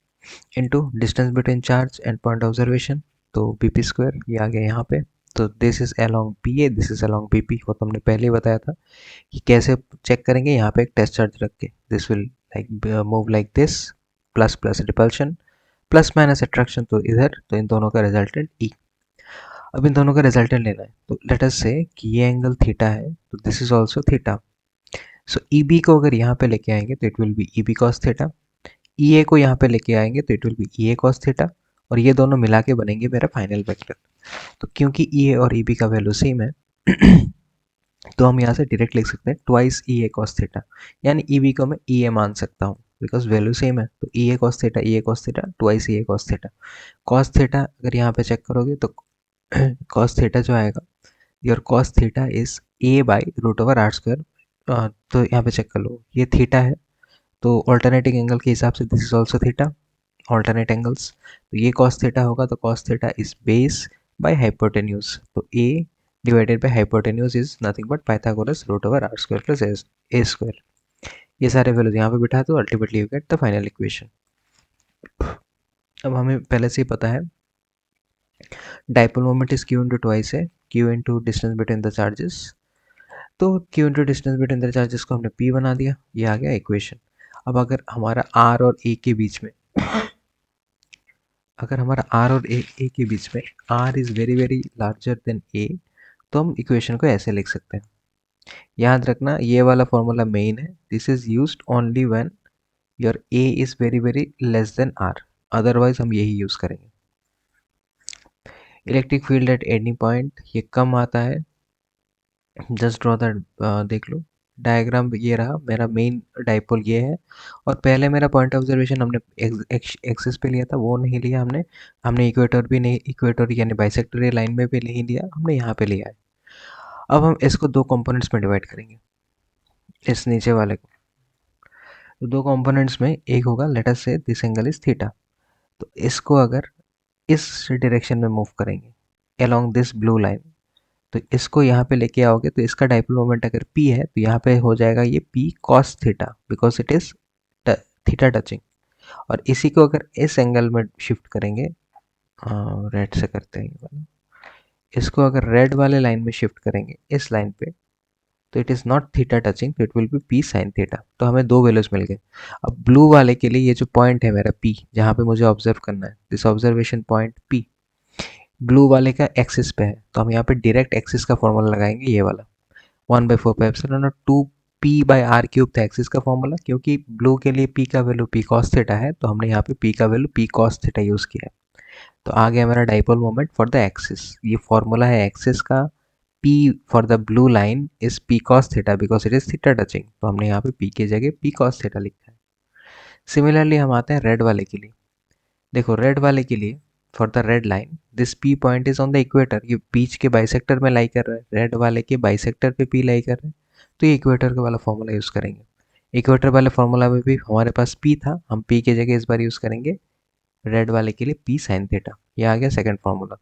into distance between charge and point observation, तो B P square, ये आ गया यहाँ पे। तो this is along P A, this is along B P. वो तो हमने पहले ही बताया था कि कैसे चेक करेंगे। यहाँ पे एक टेस्ट चार्ज रख के this will like move like this, plus plus repulsion plus minus attraction, तो इधर, तो इन दोनों का रिजल्टेंट ई। अब इन दोनों का रिजल्टेंट लेना है, तो लेट अस से कि ये एंगल थीटा है, तो this is also theta. So E B को अगर यहाँ पे लेके आएंगे तो it will be E B cos theta, E A को यहाँ पे लेके आएंगे तो it will be E A cos theta, और ये दोनों मिला के बनेंगे मेरा फाइनल वेक्टर। तो क्योंकि ई ए और ई बी का वैल्यू सेम है तो हम यहाँ से डायरेक्ट लिख सकते हैं twice E A cos theta, यानी ई बी को मैं ई ए मान सकता हूँ बिकॉज वैल्यू सेम है। तो ई A cos theta twice E A cos theta. Cos theta अगर यहाँ पे चेक करोगे तो कॉस थीटा जो आएगा, your cos theta is A by root over R square. तो यहाँ पे चेक कर लो, ये थीटा है, तो ऑल्टरनेटिंग एंगल के हिसाब से this is also theta, alternate angles. तो ये कॉस थीटा होगा, तो cos theta is base by hypotenuse, तो A divided by hypotenuse is nothing but Pythagoras root over R square plus A square. ये सारे वैल्यूज यहाँ पे बिठा दो, ultimately you get the final equation. अब हमें पहले से ही पता है dipole moment is Q into twice है, Q into distance between the charges. तो Q into distance between the charges को हमने पी बना दिया, ये आ गया इक्वेशन। अब अगर हमारा आर और ए के बीच में, अगर हमारा आर और ए के बीच में R is very very larger than A, तो हम इक्वेशन को ऐसे लिख सकते हैं। याद रखना ये वाला फॉर्मूला मेन है, this is used only when your A is very very less than R, otherwise हम यही यूज़ करेंगे। Electric field at any point, ये कम आता है जस्ट ड्रॉ द देख लो डायग्राम, ये रहा मेरा मेन डाइपोल ये है। और पहले मेरा पॉइंट ऑब्जर्वेशन हमने एक्सिस पे लिया था, वो नहीं लिया हमने। हमने इक्वेटर भी नहीं, इक्वेटर यानी बाइसेक्टोरियल लाइन में भी नहीं लिया, हमने यहाँ पे लिया है। अब हम इसको दो कंपोनेंट्स में डिवाइड करेंगे, इस नीचे वाले को। तो दो कंपोनेंट्स में एक होगा, लेट अस से दिस एंगल इज थीटा। तो इसको अगर इस डायरेक्शन में मूव करेंगे अलोंग दिस ब्लू लाइन, तो इसको यहाँ पे लेके आओगे तो इसका डाइपोल मोमेंट अगर p है तो यहाँ पे हो जाएगा ये p cos theta, because it is theta touching. और इसी को अगर इस एंगल में शिफ्ट करेंगे, रेड से करते हैं ये वाला, इसको अगर रेड वाले लाइन में शिफ्ट करेंगे इस लाइन पे, तो it is not theta touching, तो it will be p sine theta. तो हमें दो वैल्यूज मिल गए। अब ब्लू वाले के लिए ये जो पॉइंट है मेरा p, जहाँ पे मुझे ऑब्जर्व करना है, this observation point p blue वाले का एक्सिस पे है, तो हम यहाँ पे डायरेक्ट एक्सिस का फॉर्मूला लगाएंगे, ये वाला 1/4 pi epsilon not 2 p/r cube था एक्सिस का फॉर्मूला। क्योंकि ब्लू के लिए p का वैल्यू p cos थीटा है, तो हमने यहाँ पे p का value p cos theta use किया है। तो आ गया मेरा dipole moment for the axis. ये फॉर्मूला है एक्सिस का, p for the blue line is p cos theta because it is theta touching, तो हमने यहाँ पे p की जगह p cos थीटा लिखा है। सिमिलरली हम आते हैं रेड वाले के लिए। देखो रेड वाले के लिए, for the red line this p point is on the equator, ये बीच के बाइसेक्टर में लाई कर रहा है, रेड वाले के बाइसेक्टर पे p लाई कर रहे हैं, तो ये इक्वेटर का वाला फॉर्मूला यूज़ करेंगे। इक्वेटर वाले फॉर्मूला में भी हमारे पास p था, हम p की जगह इस बार यूज़ करेंगे रेड वाले के लिए p साइन थीटा। ये आ गया सेकंड फॉर्मूला।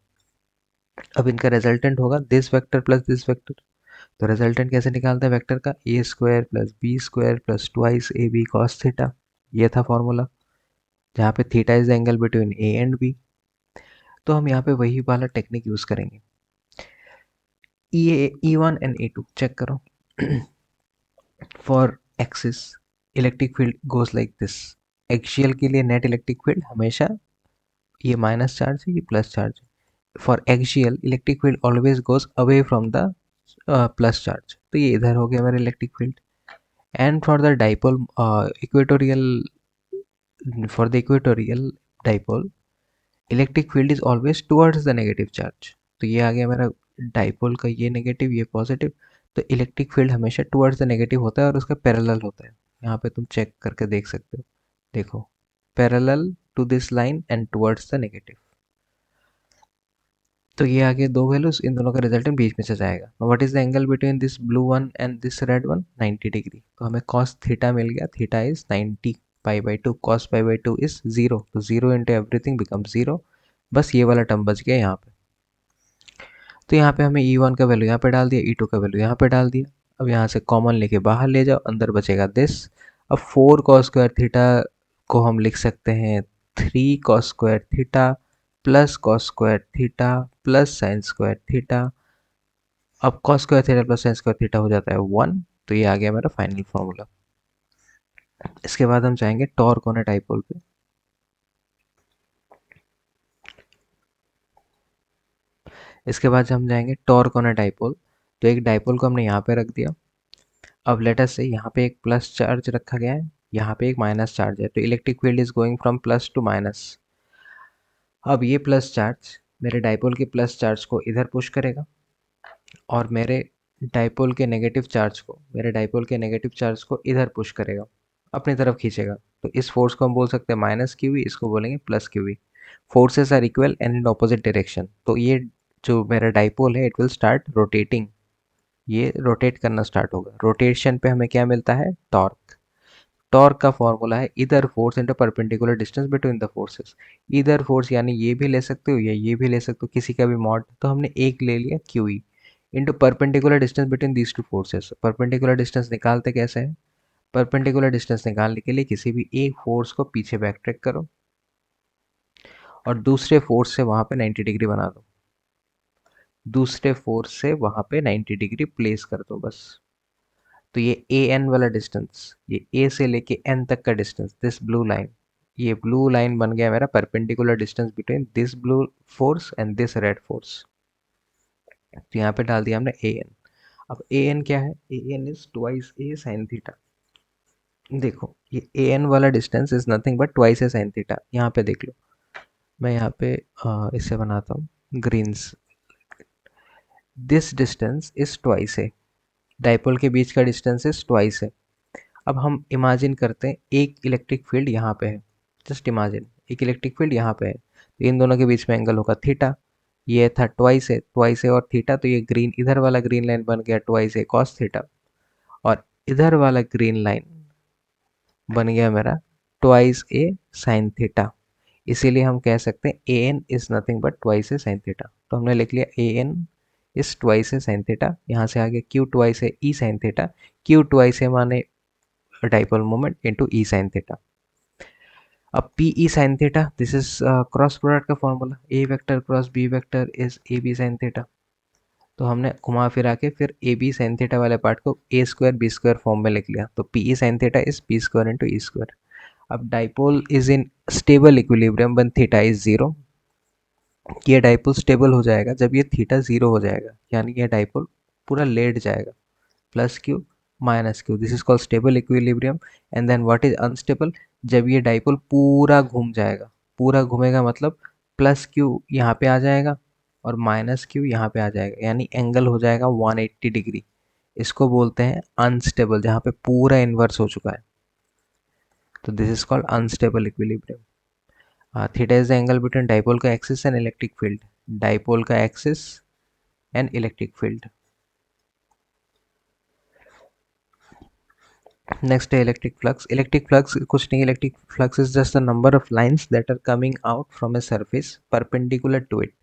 अब इनका रिजल्टेंट होगा this vector plus this vector. तो रिजल्टेंट कैसे निकालते हैं वेक्टर का, A square plus B square plus twice A B cos theta. ये था फॉर्मूला, जहाँ पे theta is the angle between A and B. तो हम यहाँ पे वही वाला टेक्निक यूज़ करेंगे। E1 एंड E2 चेक करो। For axis electric field goes like this. Axial के लिए नेट इलेक्ट्रिक फील्ड हमेशा ये माइनस चार्ज है, ये प्लस चार्ज है। For axial electric field always goes away from the plus charge, तो ये इधर हो गया मेरा electric field. And for the dipole equatorial, for the equatorial dipole electric field is always towards the negative charge. तो ये आ गया मेरा डाइपोल का ये नेगेटिव, ये पॉजिटिव। तो इलेक्ट्रिक फील्ड हमेशा टुवर्ड्स द नेगेटिव होता है और उसका पैरेलल होता है। यहाँ पे तुम चेक करके देख सकते हो, देखो parallel to this line and towards the negative. तो ये आगे दो वैल्यूज, इन दोनों का रिजल्टेंट बीच में से जाएगा। What is the angle between this blue one and this red one, 90 degree. तो हमें cos थीटा मिल गया, थीटा इज 90 पाई/2, cos पाई/2 इज 0, तो 0 इंटू एवरीथिंग बिकम 0। बस ये वाला टर्म बच गया यहाँ पे। तो यहाँ पे हमें E1 का वैल्यू यहाँ पे डाल दिया, E2 का वैल्यू यहाँ पे डाल दिया। अब यहाँ से कॉमन लेके बाहर ले जाओ, अंदर बचेगा दिस। अब 4 cos² थीटा को हम लिख सकते हैं 3 cos² theta plus cos² theta plus sin² theta. अब cos² theta plus sin² theta हो जाता है 1। तो ये आ गया मेरा फाइनल फॉर्मूला। इसके बाद हम जाएंगे टॉर्क ऑन अ डाइपोल पे। इसके बाद हम जाएंगे टॉर्क ऑन अ डाइपोल। तो एक डाइपोल को हमने यहाँ पे रख दिया। अब लेट अस से यहाँ पे एक प्लस चार्ज रखा गया है, यहाँ पे एक माइनस चार्ज है, तो electric field is going from plus two minus. अब ये प्लस चार्ज मेरे डाइपोल के प्लस चार्ज को इधर पुश करेगा और मेरे डाइपोल के नेगेटिव चार्ज को इधर पुश करेगा, अपनी तरफ खींचेगा। तो इस फोर्स को हम बोल सकते हैं माइनस क्यू वी, इसको बोलेंगे plus Q V. Forces are equal and in opposite direction. तो ये जो मेरा डाइपोल है इट विल स्टार्ट रोटेटिंग, ये रोटेट करना स्टार्ट होगा। रोटेशन पे हमें क्या मिलता है, टॉर्क। टॉर्क का फॉर्मूला है इधर force into perpendicular distance between the forces. इधर फोर्स यानी ये भी ले सकते हो या ये भी ले सकते हो, किसी का भी मॉड। तो हमने एक ले लिया Q E into perpendicular distance between these two forces. Perpendicular distance निकालते कैसे हैं, परपेंडिकुलर डिस्टेंस निकालने के लिए किसी भी एक फोर्स को पीछे बैक ट्रैक करो और दूसरे फोर्स से वहां पे 90 डिग्री बना दो, दूसरे फोर्स से वहां पे 90 डिग्री प्लेस कर दो बस। तो ये ए एन वाला डिस्टेंस, ये ए से लेके एन तक का डिस्टेंस, दिस ब्लू लाइन, ये ब्लू लाइन बन गया मेरा perpendicular distance between this blue force and this red force. तो यहाँ पे डाल दिया हमने ए एन। अब ए एन क्या है, A N is twice A sine theta. देखो ये ए एन वाला distance is nothing but twice A sine theta. यहाँ पे देख लो, मैं यहाँ पे इससे बनाता हूँ greens. This distance is twice A, dipole के बीच का डिस्टेंस इज ट्वाइस है। अब हम इमेजिन करते हैं एक इलेक्ट्रिक फील्ड यहाँ पे है, जस्ट इमेजिन एक इलेक्ट्रिक फील्ड यहाँ पे है, तो इन दोनों के बीच में एंगल होगा थीटा। ये था ट्वाइस है और थीटा, तो ये ग्रीन, इधर वाला ग्रीन लाइन बन गया ट्वाइस ए कॉस थीटा, और इधर वाला ग्रीन लाइन बन गया मेरा ट्वाइस ए साइन थीटा। इसीलिए हम कह सकते हैं A N is nothing but twice A sine theta. तो हमने लिख लिया A N is twice A sine theta. यहाँ से आगे Q twice A E sine theta, Q twice A माने dipole moment into E sine theta. अब P E sine theta, this is cross product का formula, A vector cross B vector is A B sine theta. तो हमने घुमा फिरा के फिर ए B sine theta वाले पार्ट को A square B square form में लिख लिया, तो P E sine theta is B square into E square. अब dipole is in stable equilibrium when theta is zero. ये डाइपोल स्टेबल हो जाएगा जब ये थीटा जीरो हो जाएगा, यानी ये डाइपोल पूरा लेट जाएगा, plus Q minus Q, this is called stable equilibrium. And then what is unstable, जब ये डाइपोल पूरा घूम जाएगा, पूरा घूमेगा मतलब प्लस क्यू यहाँ पे आ जाएगा और माइनस क्यू यहाँ पे आ जाएगा, यानी एंगल हो जाएगा 180 डिग्री। इसको बोलते हैं अनस्टेबल, जहाँ पे पूरा इन्वर्स हो चुका है, तो this is called unstable equilibrium. Theta is the angle between dipole का axis and electric field, dipole का axis and electric field. Next है इलेक्ट्रिक फ्लक्स। इलेक्ट्रिक फ्लक्स कुछ नहीं, electric flux is just the number of lines that are coming out from a surface perpendicular to it.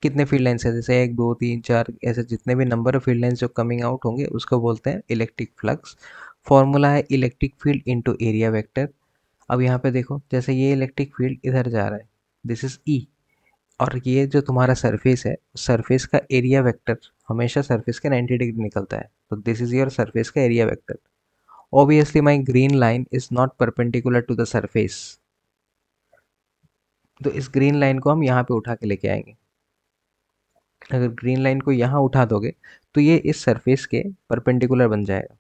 कितने field lines है, जैसे 1 2 3 4 ऐसे जितने भी नंबर ऑफ फील्ड लाइन्स जो कमिंग आउट होंगे उसको बोलते हैं इलेक्ट्रिक फ्लक्स। फॉर्मूला है electric field into area vector. अब यहाँ पे देखो, जैसे ये इलेक्ट्रिक फील्ड इधर जा रहा है, दिस इज ई, और ये जो तुम्हारा सरफेस है, सरफेस का एरिया वेक्टर हमेशा सरफेस के 90 डिग्री निकलता है, तो दिस इज योर सरफेस का area vector. Obviously, my green line is not perpendicular to the surface, तो इस ग्रीन लाइन को हम यहाँ पे उठा के लेके आएंगे। अगर ग्रीन लाइन को यहाँ उठा दोगे तो ये इस सरफेस के परपेंडिकुलर बन जाएगा।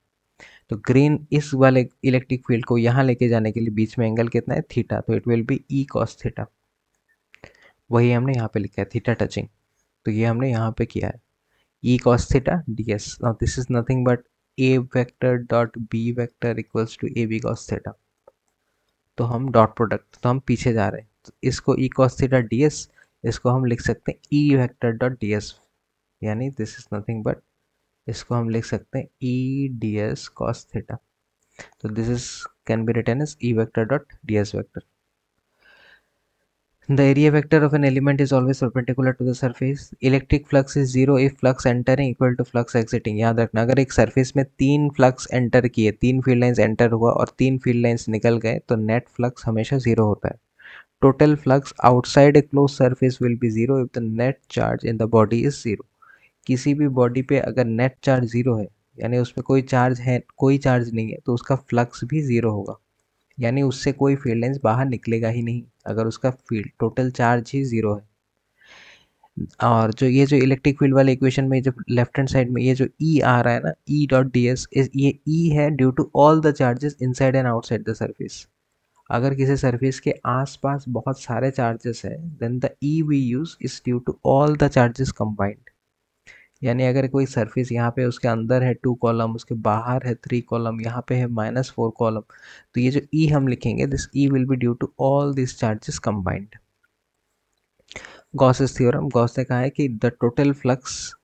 तो ग्रीन इस वाले इलेक्ट्रिक फील्ड को यहाँ लेके जाने के लिए बीच में एंगल कितना है, थीटा, तो it will be E cos theta. वही हमने यहाँ पे लिखा है थीटा टचिंग, तो ये हमने यहाँ पे किया है E cos theta D S. Now this is nothing but A vector dot B vector equals to A B cos theta. तो हम डॉट प्रोडक्ट, तो हम पीछे जा रहे हैं, तो इसको E cos theta D s, इसको हम लिख सकते हैं E vector dot d s, यानी दिस इज नथिंग बट, इसको हम लिख सकते हैं E D s cos theta. तो this is can be written as E vector dot d s vector. The area vector of an element is always perpendicular to the surface. Electric flux is zero if flux entering equal to flux exiting. याद रखना, अगर एक surface में 3 flux enter किए, 3 field lines enter हुआ और 3 field lines निकल गए, तो नेट फ्लक्स हमेशा जीरो होता है। Total flux outside a closed surface will be zero if the net charge in the body is zero. किसी भी बॉडी पे अगर नेट चार्ज जीरो है, यानी उसमें कोई चार्ज है, कोई चार्ज नहीं है, तो उसका फ्लक्स भी जीरो होगा, यानी उससे कोई फील्ड लाइंस बाहर निकलेगा ही नहीं अगर उसका फील्ड टोटल चार्ज ही जीरो है। और जो ये जो इलेक्ट्रिक फील्ड वाले इक्वेशन में जब लेफ्ट हैंड साइड में ये जो ई आ रहा है ना, ई डॉट डी एस, ये ई है due to all the charges inside and outside the surface. अगर किसी सरफेस के आसपास बहुत सारे चार्जेस है, then the E we use is due to all the charges combined. यानी अगर कोई सरफेस यहाँ पे उसके अंदर है 2 कॉलम, उसके बाहर है 3 कॉलम, यहाँ पे है -4 कॉलम, तो ये जो ई हम लिखेंगे, this E will be due to all this charges combined. Gauss's theorem, Gauss ने कहा है कि द टोटल फ्लक्स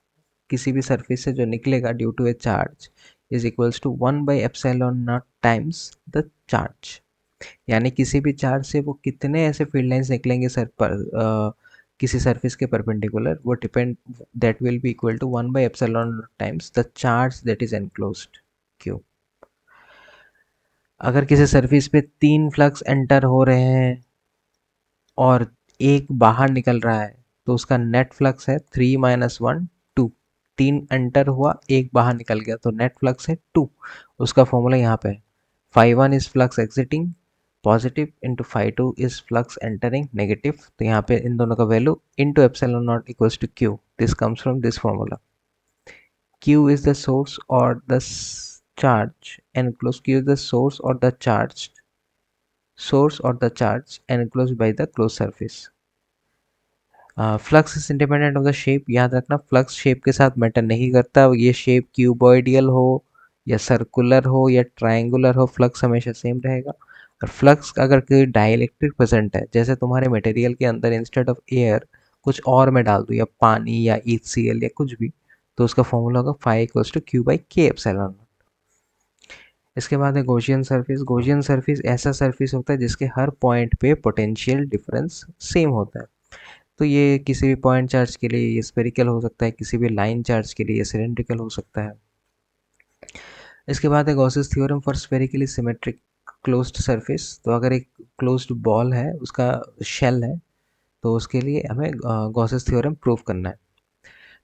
किसी भी सरफेस से जो निकलेगा due to a charge is equals to one by epsilon naught times the charge. यानी किसी भी चार्ज से वो कितने ऐसे फील्ड लाइंस निकलेंगे सर पर किसी सरफेस के परपेंडिकुलर, वो depend, that will be equal to one by epsilon times the charge that is enclosed q. अगर किसी सरफेस पे 3 फ्लक्स एंटर हो रहे हैं और एक बाहर निकल रहा है, तो उसका नेट फ्लक्स है 3 - 1 2। 3 एंटर हुआ, एक बाहर निकल गया, तो नेट फ्लक्स है 2। उसका फॉर्मूला यहाँ पे है, φ1 is flux exiting positive into φ2 is flux entering negative. तो यहाँ पे इन दोनों का value into epsilon naught equals to q, this comes from this formula. Q is the source or the charge enclosed, Q is the source or the charge enclosed by the closed surface. Flux is independent of the shape, याद रखना flux shape के साथ matter नहीं करता, ये shape क्यूबॉइडियल हो या circular हो या ट्रायंगुलर हो, फ्लक्स हमेशा सेम रहेगा। और फ्लक्स अगर कोई डाइलेक्ट्रिक प्रेजेंट है, जैसे तुम्हारे मटेरियल के अंदर इंस्टेड ऑफ एयर कुछ और मैं डाल दूँ या पानी या HCl या कुछ भी, तो उसका फॉर्मूला होगा phi equals to Q by K epsilon. इसके बाद है गॉसियन सरफेस। गॉसियन सरफेस ऐसा सरफेस होता है जिसके हर पॉइंट पे पोटेंशियल डिफरेंस सेम होता है। तो ये किसी भी पॉइंट चार्ज के लिए ये स्फेरिकल हो सकता है, किसी भी लाइन चार्ज के लिए ये सिलेंड्रिकल हो सकता है। इसके बाद है Gauss's theorem for spherically symmetric closed surface. तो अगर एक क्लोज्ड बॉल है, उसका शेल है, तो उसके लिए हमें गॉसेस थ्योरम प्रूव करना है।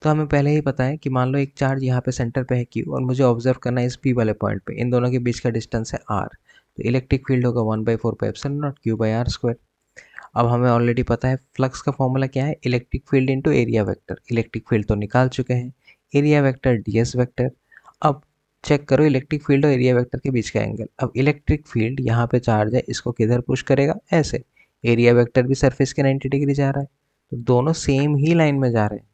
तो हमें पहले ही पता है कि मान लो एक चार्ज यहाँ पे सेंटर पे है Q और मुझे ऑब्जर्व करना है इस P वाले पॉइंट पे, इन दोनों के बीच का डिस्टेंस है R। तो इलेक्ट्रिक फील्ड होगा 1/4πε0 Q/r²। अब हमें ऑलरेडी पता है फ्लक्स का फॉर्मूला क्या है, electric field into area vector. Electric field तो निकाल चुके हैं, एरिया वेक्टर ds वेक्टर। अब चेक करो इलेक्ट्रिक फील्ड और एरिया वेक्टर के बीच का एंगल। अब इलेक्ट्रिक फील्ड यहाँ पे चार्ज है, इसको किधर पुश करेगा, ऐसे। एरिया वेक्टर भी सरफेस के 90 डिग्री जा रहा है, तो दोनों सेम ही लाइन में जा रहे हैं।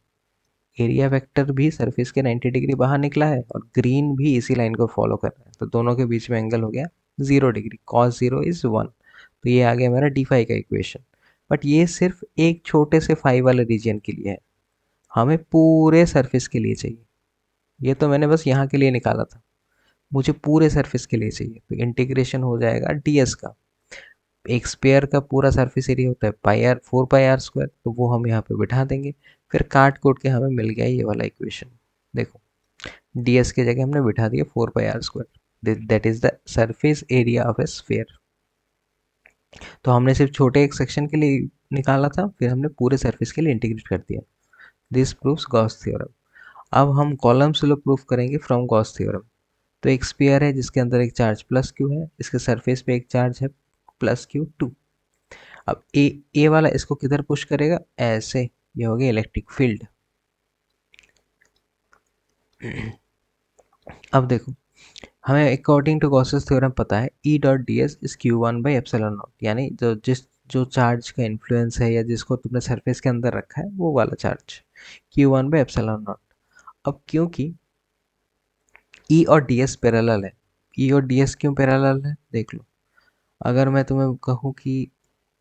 एरिया वेक्टर भी सरफेस के 90 डिग्री बाहर निकला है और ग्रीन भी इसी लाइन को फॉलो कर रहा है, तो दोनों के बीच में एंगल हो गया 0 डिग्री। cos 0 is 1। तो ये आ गया मेरा डी फाई का इक्वेशन। बट ये सिर्फ एक छोटे से फाई वाले रीजन के लिए है, हमें पूरे सरफेस के लिए चाहिए। ये तो मैंने बस यहाँ के लिए निकाला था, मुझे पूरे सरफेस के लिए चाहिए। तो इंटीग्रेशन हो जाएगा ds का। एक स्पेयर का पूरा सरफेस एरिया होता है पाई r 4πr², तो वो हम यहाँ पे बिठा देंगे। फिर काट कोट के हमें मिल गया ये वाला इक्वेशन। देखो ds की जगह हमने बिठा दिया 4πr², that is the surface area of A sphere. तो हमने सिर्फ छोटे एक सेक्शन के लिए निकाला था, फिर हमने पूरे सरफेस के लिए इंटीग्रेट कर दिया। This proves Gauss theorem. अब हम कॉलम्स लॉ प्रूफ करेंगे फ्रॉम गॉस थ्योरम। तो एक स्फीयर है जिसके अंदर एक चार्ज प्लस क्यू है, इसके सरफेस पे एक चार्ज है +Q2। अब ए वाला इसको किधर पुश करेगा, ऐसे। ये हो गया इलेक्ट्रिक फील्ड। अब देखो हमें अकॉर्डिंग टू गॉसेस थ्योरम पता है E.ds इज Q1/ε0, यानी जो चार्ज का इन्फ्लुएंस है या जिसको तुमने सरफेस के अंदर रखा है वो वाला चार्ज Q1/ε0। अब क्योंकि E और ds पैरेलल है, E और ds क्यों पैरेलल है देख लो। अगर मैं तुम्हें कहूँ कि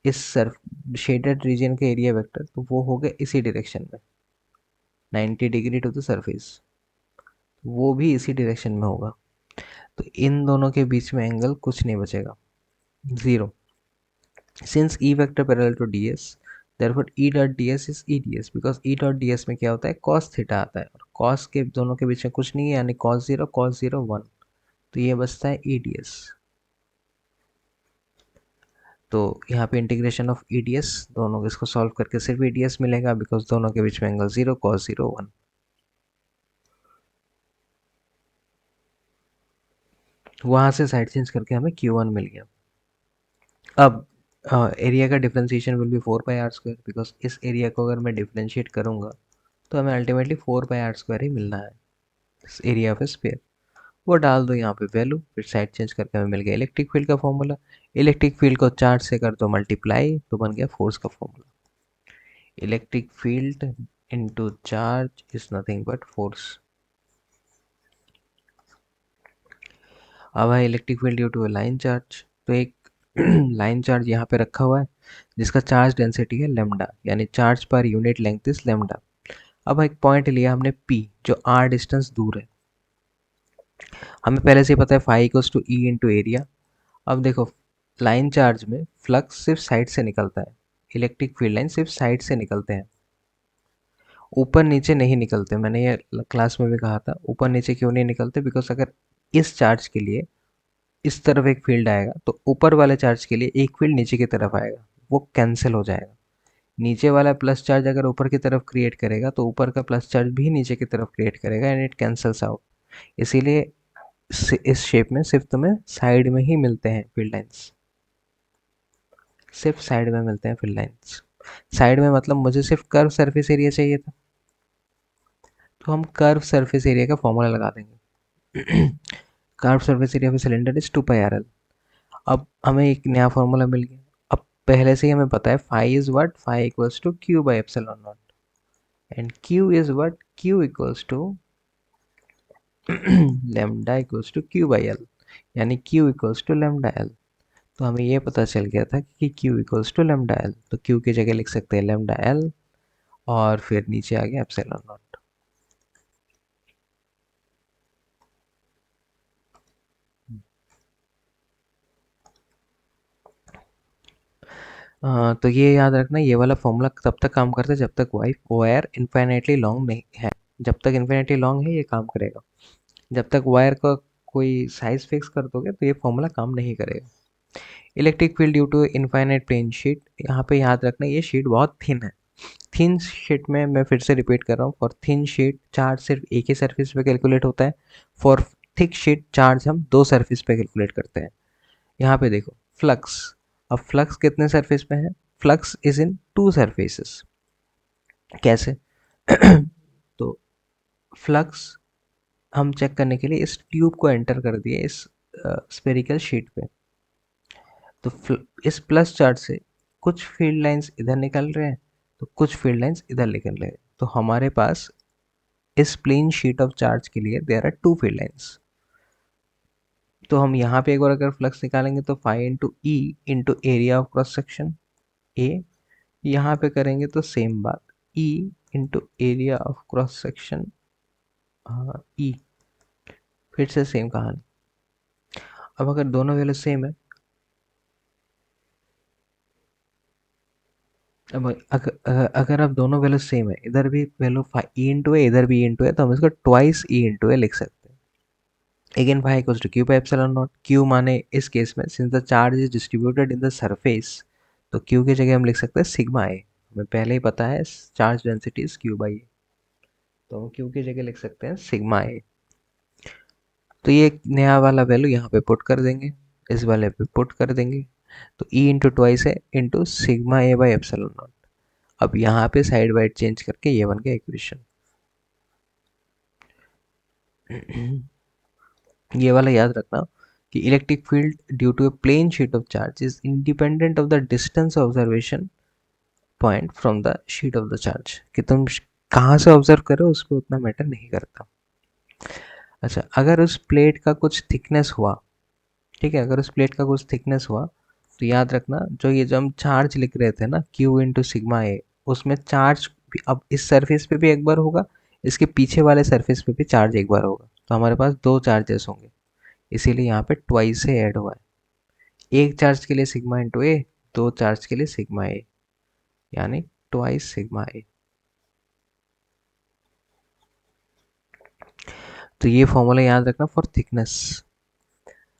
इस सर्फ शेडेड रीजन का एरिया वेक्टर, तो वो हो गया इसी डायरेक्शन में 90 डिग्री टू द सरफेस, वो भी इसी डायरेक्शन में होगा। तो इन दोनों के बीच में एंगल कुछ नहीं बचेगा, 0। Since E vector parallel to ds, therefore E.ds is EDS, because E.ds में क्या होता है cos थीटा आता है, और cos के दोनों के बीच में कुछ नहीं है, यानी cos 0 1। तो ये बचता है EDS। तो यहाँ पे इंटीग्रेशन ऑफ EDS, दोनों इसको सॉल्व करके सिर्फ EDS मिलेगा, बिकॉज दोनों के बीच में एंगल 0 cos 0 1। वहाँ से साइड चेंज करके हमें Q1 मिल गया। अब एरिया का differentiation will be 4πr², because इस एरिया को अगर मैं डिफ्रेंशिएट करूँगा तो हमें अल्टीमेटली 4πr² ही मिलना है, इस एरिया ऑफ ए स्फीयर। वो डाल दो यहाँ पे वैल्यू, फिर साइड चेंज करके हमें मिल गया इलेक्ट्रिक फील्ड का फॉर्मूला। इलेक्ट्रिक फील्ड को चार्ज से कर दो मल्टीप्लाई, तो बन गया फोर्स का formula. Electric field into charge is nothing but force. अब है electric field due to line charge. तो एक लाइन चार्ज यहाँ पे रखा हुआ है जिसका चार्ज डेंसिटी है लेमडा, यानी charge per unit length is lambda. अब एक पॉइंट लिया हमने P, जो R डिस्टेंस दूर है। हमें पहले से ही पता है phi equals to E into area. अब देखो लाइन चार्ज में फ्लक्स सिर्फ साइड से निकलता है, इलेक्ट्रिक फील्ड लाइन सिर्फ साइड से निकलते हैं, ऊपर नीचे नहीं निकलते। मैंने ये क्लास में भी कहा था, ऊपर नीचे क्यों नहीं निकलते, बिकॉज अगर इस चार्ज के लिए इस तरफ एक फील्ड आएगा तो ऊपर वाले चार्ज के लिए एक फील्ड नीचे की तरफ आएगा, वो कैंसिल हो जाएगा। नीचे वाला प्लस चार्ज अगर ऊपर की तरफ क्रिएट करेगा तो ऊपर का प्लस चार्ज भी नीचे की तरफ क्रिएट करेगा, एंड इट कैंसल्स आउट। इसीलिए इस शेप में सिर्फ तुम्हें साइड में ही मिलते हैं फील्ड लाइंस, सिर्फ साइड में मिलते हैं फील्ड लाइंस। साइड में मतलब मुझे सिर्फ कर्व सरफेस एरिया चाहिए था, तो हम कर्व सरफेस एरिया का फॉर्मूला लगा देंगे। Curve surface area of cylinder is 2πrl। अब हमें एक नया फॉर्मूला मिल गया। अब पहले से ही हमें पता है phi is what, phi equals to Q by epsilon naught, and q is what, q equals to lambda equals to Q by l, यानी q equals to lambda l. तो हमें ये पता चल गया था कि q equals to lambda l, तो क्यू की जगह लिख सकते हैं लेमडा एल, और फिर नीचे आ गया एप्सिलॉन नॉट। तो ये याद रखना, ये वाला फॉर्मूला तब तक काम करता है जब तक वायर इन्फाइनाइटली लॉन्ग नहीं है। जब तक इन्फिनिटी लॉन्ग है ये काम करेगा, जब तक वायर का कोई साइज फिक्स कर दोगे तो ये फॉर्मूला काम नहीं करेगा। Electric field due to infinite plane sheet, यहाँ पे याद रखना ये शीट बहुत थिन है। थिन शीट में मैं फिर से रिपीट कर रहा हूँ, फॉर थिन शीट चार्ज सिर्फ एक ही सरफेस पे कैलकुलेट होता है, फॉर थिक शीट चार्ज हम दो सरफेस पे कैलकुलेट करते हैं। यहाँ पे देखो फ्लक्स, अब फ्लक्स कितने सरफेस पे है, flux is in to surfaces. कैसे? तो फ्लक्स हम चेक करने के लिए इस ट्यूब को एंटर कर दिए इस स्फेरिकल शीट पे, तो इस प्लस चार्ज से कुछ फील्ड लाइंस इधर निकल रहे हैं, तो कुछ फील्ड लाइंस इधर निकल रहे हैं, तो हमारे पास इस प्लेन शीट ऑफ चार्ज के लिए there are two field lines. तो हम यहाँ पे एक बार अगर फ्लक्स निकालेंगे तो phi into E into area of cross section A, यहाँ पे करेंगे तो सेम बात, E into area of cross section E, फिर से सेम कहानी। अब अगर दोनों वैल्यू सेम है, अब अगर अब दोनों वैल्यू सेम है, इधर भी वैल्यू ई इंटू है, इधर भी ई इंटू है, तो हम इसको ट्वाइस ई इंटू है लिख सकते हैं। Again phi equals to Q by epsilon naught, Q माने इस केस में since the charge is distributed in the surface, तो क्यू की जगह हम लिख सकते हैं सिग्मा ए, हमें पहले ही पता है charge density is q by A, तो हम क्यू की जगह लिख सकते हैं सिग्मा ए। तो ये नया वाला वैल्यू यहाँ पे पुट कर देंगे, इस वाले पे पुट कर देंगे, तो ई इंटू ट्वाइस है into sigma A by epsilon not. अब यहाँ पे साइड बाइड चेंज करके ये बन गया इक्वेशन। ये वाला याद रखना कि electric field due to a plane sheet of charge is independent of the distance observation point from the sheet of the charge, कि तुम कहाँ से ऑब्जर्व करो उस पर उतना मैटर नहीं करता। अच्छा, अगर उस प्लेट का कुछ थिकनेस हुआ, ठीक है, अगर उस प्लेट का कुछ थिकनेस हुआ, तो याद रखना जो ये जो हम चार्ज लिख रहे थे ना क्यू इंटू सिग्मा ए, उसमें चार्ज भी अब इस सरफेस पे भी एक बार होगा, इसके पीछे वाले सरफेस पे भी चार्ज एक बार होगा, तो हमारे पास दो चार्जेस होंगे, इसीलिए यहाँ पे ट्वाइस से ऐड हुआ है। एक चार्ज के लिए सिग्मा इंटू ए, दो चार्ज के लिए सिग्मा ए, यानी ट्वाइस सिग्मा ए। तो ये फॉर्मूला याद रखना फॉर थिकनेस।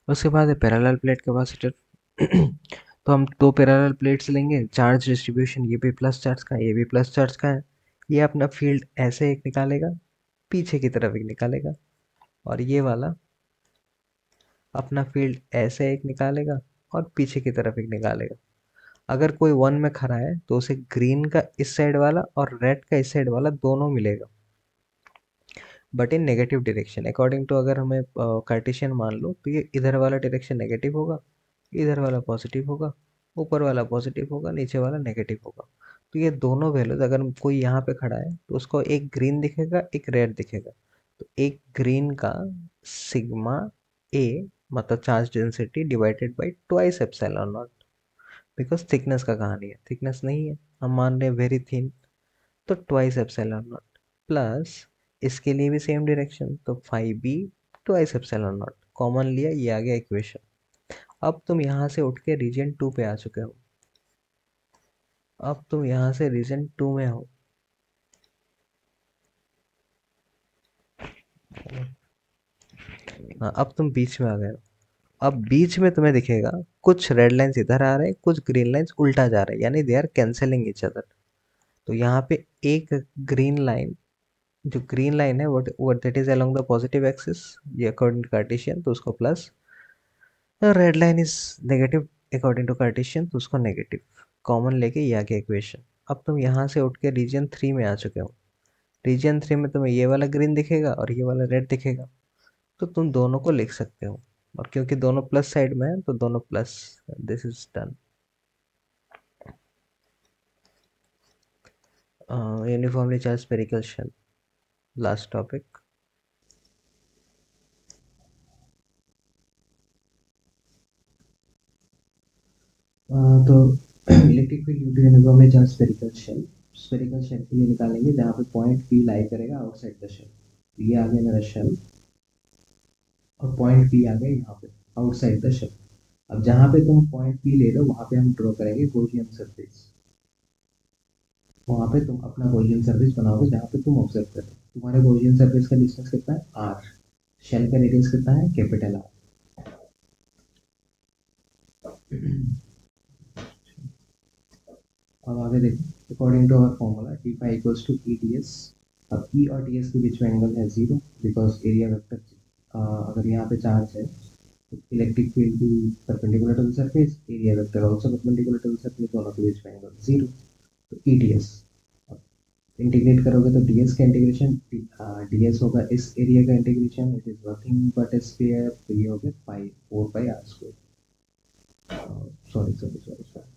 उसके बाद है पैरेलल प्लेट कैपेसिटर। तो हम दो पैरेलल प्लेट्स लेंगे, चार्ज डिस्ट्रीब्यूशन ये भी प्लस चार्ज का है, ये भी प्लस चार्ज का है, ये अपना फील्ड ऐसे एक निकालेगा, पीछे की तरफ एक निकालेगा, और ये वाला अपना फील्ड ऐसे एक निकालेगा और पीछे की तरफ एक निकालेगा। अगर कोई वन में खड़ा है तो उसे ग्रीन का इस साइड वाला और रेड का इस साइड वाला दोनों मिलेगा, but in negative direction according to, अगर हमें कार्टेशियन मान लो तो ये इधर वाला डायरेक्शन नेगेटिव होगा, इधर वाला पॉजिटिव होगा, ऊपर वाला पॉजिटिव होगा, नीचे वाला नेगेटिव होगा। तो ये दोनों वैल्यूज अगर कोई यहाँ पे खड़ा है तो उसको एक ग्रीन दिखेगा एक रेड दिखेगा, तो एक ग्रीन का सिग्मा ए मतलब charge density divided by twice epsilon not, because thickness का कहानी है, थिकनेस नहीं है, हम मान रहे हैं वेरी थिन, तो ट्वाइस एप्सिलॉन नॉट प्लस इसके लिए भी सेम डायरेक्शन, तो five be twice epsilon not common लिया, ये आ गया इक्वेशन। अब तुम यहाँ से उठ के रीजन टू पे आ चुके हो, अब तुम यहाँ से रीजन टू में हो, हाँ अब तुम बीच में आ गए हो। अब बीच में तुम्हें दिखेगा कुछ रेड लाइंस इधर आ रहे हैं, कुछ ग्रीन लाइंस उल्टा जा रहे हैं, यानी they are cancelling each other. तो यहाँ पे एक ग्रीन लाइन, जो ग्रीन लाइन है what that is along the positive axis, ये अकॉर्डिंग टू कार्टेशियन तो उसको plus, red line is negative according to Cartesian तो उसको नेगेटिव, कॉमन लेके ये आ गया इक्वेशन। अब तुम यहाँ से उठ के रीजन थ्री में आ चुके हो, रीजन थ्री में तुम्हें ये वाला ग्रीन दिखेगा और ये वाला रेड दिखेगा, तो तुम दोनों को लिख सकते हो, और क्योंकि दोनों प्लस साइड में है तो दोनों plus, this is done. Uniformly charge spherical shell, last topic. तो electric field due to uniformly charge spherical shell के लिए निकालेंगे जहाँ पे पॉइंट पी लाई करेगा आउटसाइड द शेल। ये आ गया मेरा शेल और पॉइंट पी आ गया यहाँ पे आउटसाइड द शेल। अब जहाँ पे तुम पॉइंट पी ले रहे हो वहाँ पे हम ड्रॉ करेंगे गॉसियन सरफेस। वहाँ पे तुम अपना गॉसियन सरफेस बनाओगे जहाँ पे तुम ऑब्जर्व कर रहे हो। तुम्हारे गॉसियन सरफेस का डिस्टेंस कितना है, आर। शेल का रेडियस कितना है, कैपिटल आर। अब आगे देखो, according to our formula D phi equals to E D S. अब ई और डी एस के बीच में एंगल है जीरो, बिकॉज एरिया वेक्टर अगर यहाँ पे चार्ज है तो इलेक्ट्रिक फील्ड भी perpendicular to the surface, area vector also perpendicular to the surface, दोनों के बीच में एंगल जीरो। तो ई डी एस इंटीग्रेट करोगे तो डी एस का इंटीग्रेशन डी एस होगा इस एरिया का integration, it is nothing but A square, तो ये हो गया पाई 4 pi r²। Sorry sorry sorry sorry,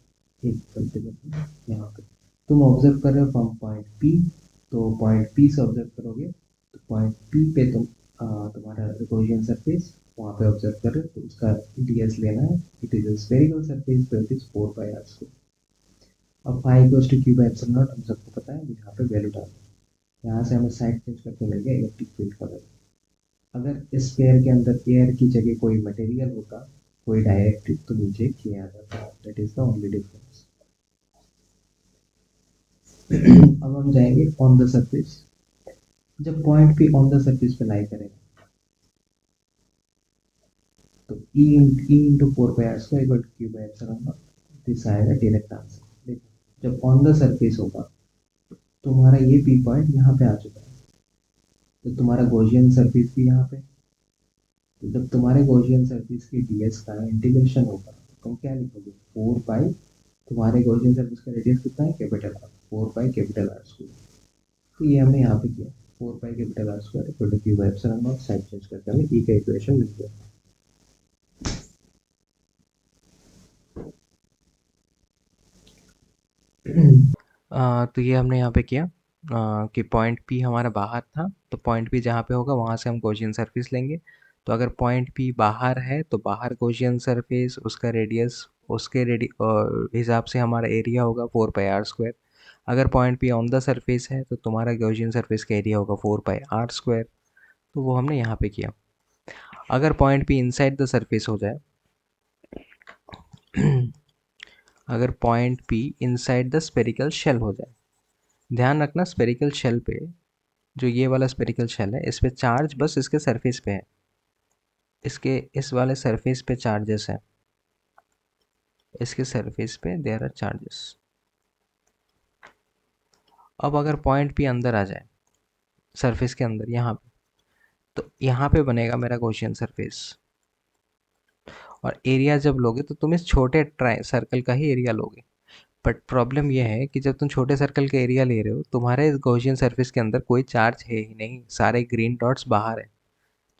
एक गलती कर दी यहाँ पे। तुम ऑब्जर्व कर रहे हो फ्रॉम पॉइंट पी, तो पॉइंट पी से ऑब्जर्व करोगे तो पॉइंट पी पे तुम तुम्हारा गॉसियन सरफेस वहाँ पे ऑब्जर्व कर रहे हो, तो उसका डीएस लेना है। It is a spherical surface, तो इट इज 4 पाई r²। अब phi equals to Q by epsilon naught हम सबको पता है, यहाँ पे वैल्यू डालना। यहाँ से हमें साइड चेंज करके मिल गया इलेक्ट्रिक फील्ड का वैल्यू। अगर इस पेयर के अंदर एयर की जगह कोई मटेरियल होता, कोई डायरेक्ट, तो नीचे किया जाता। That is the only difference. अब हम जाएंगे ऑन द सरफेस। जब point P on the surface पे लाई करेगा तो E into 4 pi r² equal to Q by epsilon naught, this आएगा डायरेक्ट आंसर। देखो जब ऑन द सरफेस होगा तुम्हारा ये पी पॉइंट यहाँ पे आ चुका है, तो तुम्हारा गॉसियन सरफेस भी यहाँ पे। तो जब तुम्हारे गॉसियन सरफेस की डीएस का इंटीग्रेशन होगा तो तुम क्या लिखोगे, 4 पाई, तुम्हारे गॉसियन सरफेस का रेडियस कितना है, capital R, 4 pi capital R²। तो ये हमने यहाँ पे किया, 4 pi capital R² equal to Q by epsilon naught, side change करके हमें ई का इक्वेशन मिल गया। तो ये हमने यहाँ पे किया कि पॉइंट पी हमारा बाहर था, तो पॉइंट पी जहाँ पे होगा वहाँ से हम गॉसियन सरफेस लेंगे। तो अगर पॉइंट पी बाहर है तो बाहर गॉसियन सरफेस, उसका रेडियस, उसके हिसाब से हमारा एरिया होगा 4 पाई r²। अगर point P on the surface है तो तुम्हारा गॉसियन सरफेस का एरिया होगा 4 पाई r²। तो वो हमने यहाँ पे किया। अगर point P inside the surface हो जाए अगर point P inside the spherical shell हो जाए, ध्यान रखना स्पेरिकल शेल पे, जो ये वाला स्पेरिकल शेल है इस पे चार्ज बस इसके सरफेस पे है, इसके इस वाले सरफेस पे चार्जेस हैं, इसके सरफेस पे देयर आर चार्जेस। अब अगर पॉइंट पी अंदर आ जाए सरफेस के अंदर यहाँ पे, तो यहाँ पे बनेगा मेरा गॉसियन सरफेस। और एरिया जब लोगे तो तुम इस छोटे ट्राई सर्कल का ही एरिया लोगे। बट प्रॉब्लम यह है कि जब तुम छोटे सर्कल का एरिया ले रहे हो, तुम्हारे इस गॉसियन सरफेस के अंदर कोई चार्ज है ही नहीं, सारे ग्रीन डॉट्स बाहर है।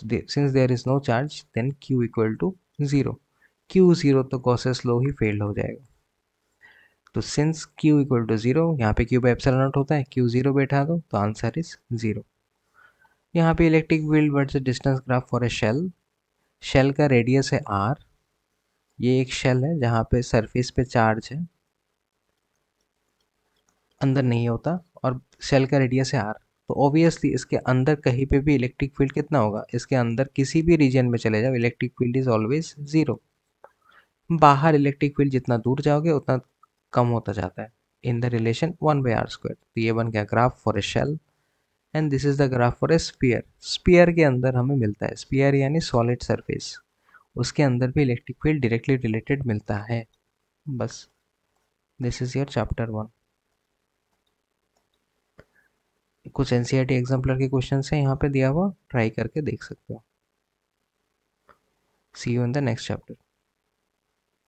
तो since there is no charge then Q equal to zero. Q zero तो गॉसेस लॉ ही फेल हो जाएगा। तो since Q equal to zero, यहाँ पे क्यू बाई एप्सिलॉन नॉट होता है, क्यू जीरो बैठा दो तो आंसर इज जीरो। यहाँ पे electric field versus distance graph for a shell. Shell का रेडियस है आर, ये एक शेल है जहाँ पे सरफेस पे चार्ज है, अंदर नहीं होता, और शेल का रेडियस है आर। तो ऑब्वियसली इसके अंदर कहीं पे भी इलेक्ट्रिक फील्ड कितना होगा, इसके अंदर किसी भी रीजन में चले जाओ electric field is always zero. बाहर इलेक्ट्रिक फील्ड जितना दूर जाओगे उतना कम होता जाता है, इन द रिलेशन 1/r²। तो ये बन गया graph for a shell and this is the graph for a sphere. Sphere के अंदर हमें मिलता है, स्पीयर यानी सॉलिड सरफेस, उसके अंदर भी इलेक्ट्रिक फील्ड डायरेक्टली रिलेटेड मिलता है। बस, दिस इज योर चैप्टर 1। कुछ एनसीईआरटी एग्जाम्पलर के क्वेश्चन है यहाँ पे दिया हुआ, ट्राई करके देख सकते हो। See you in the next chapter.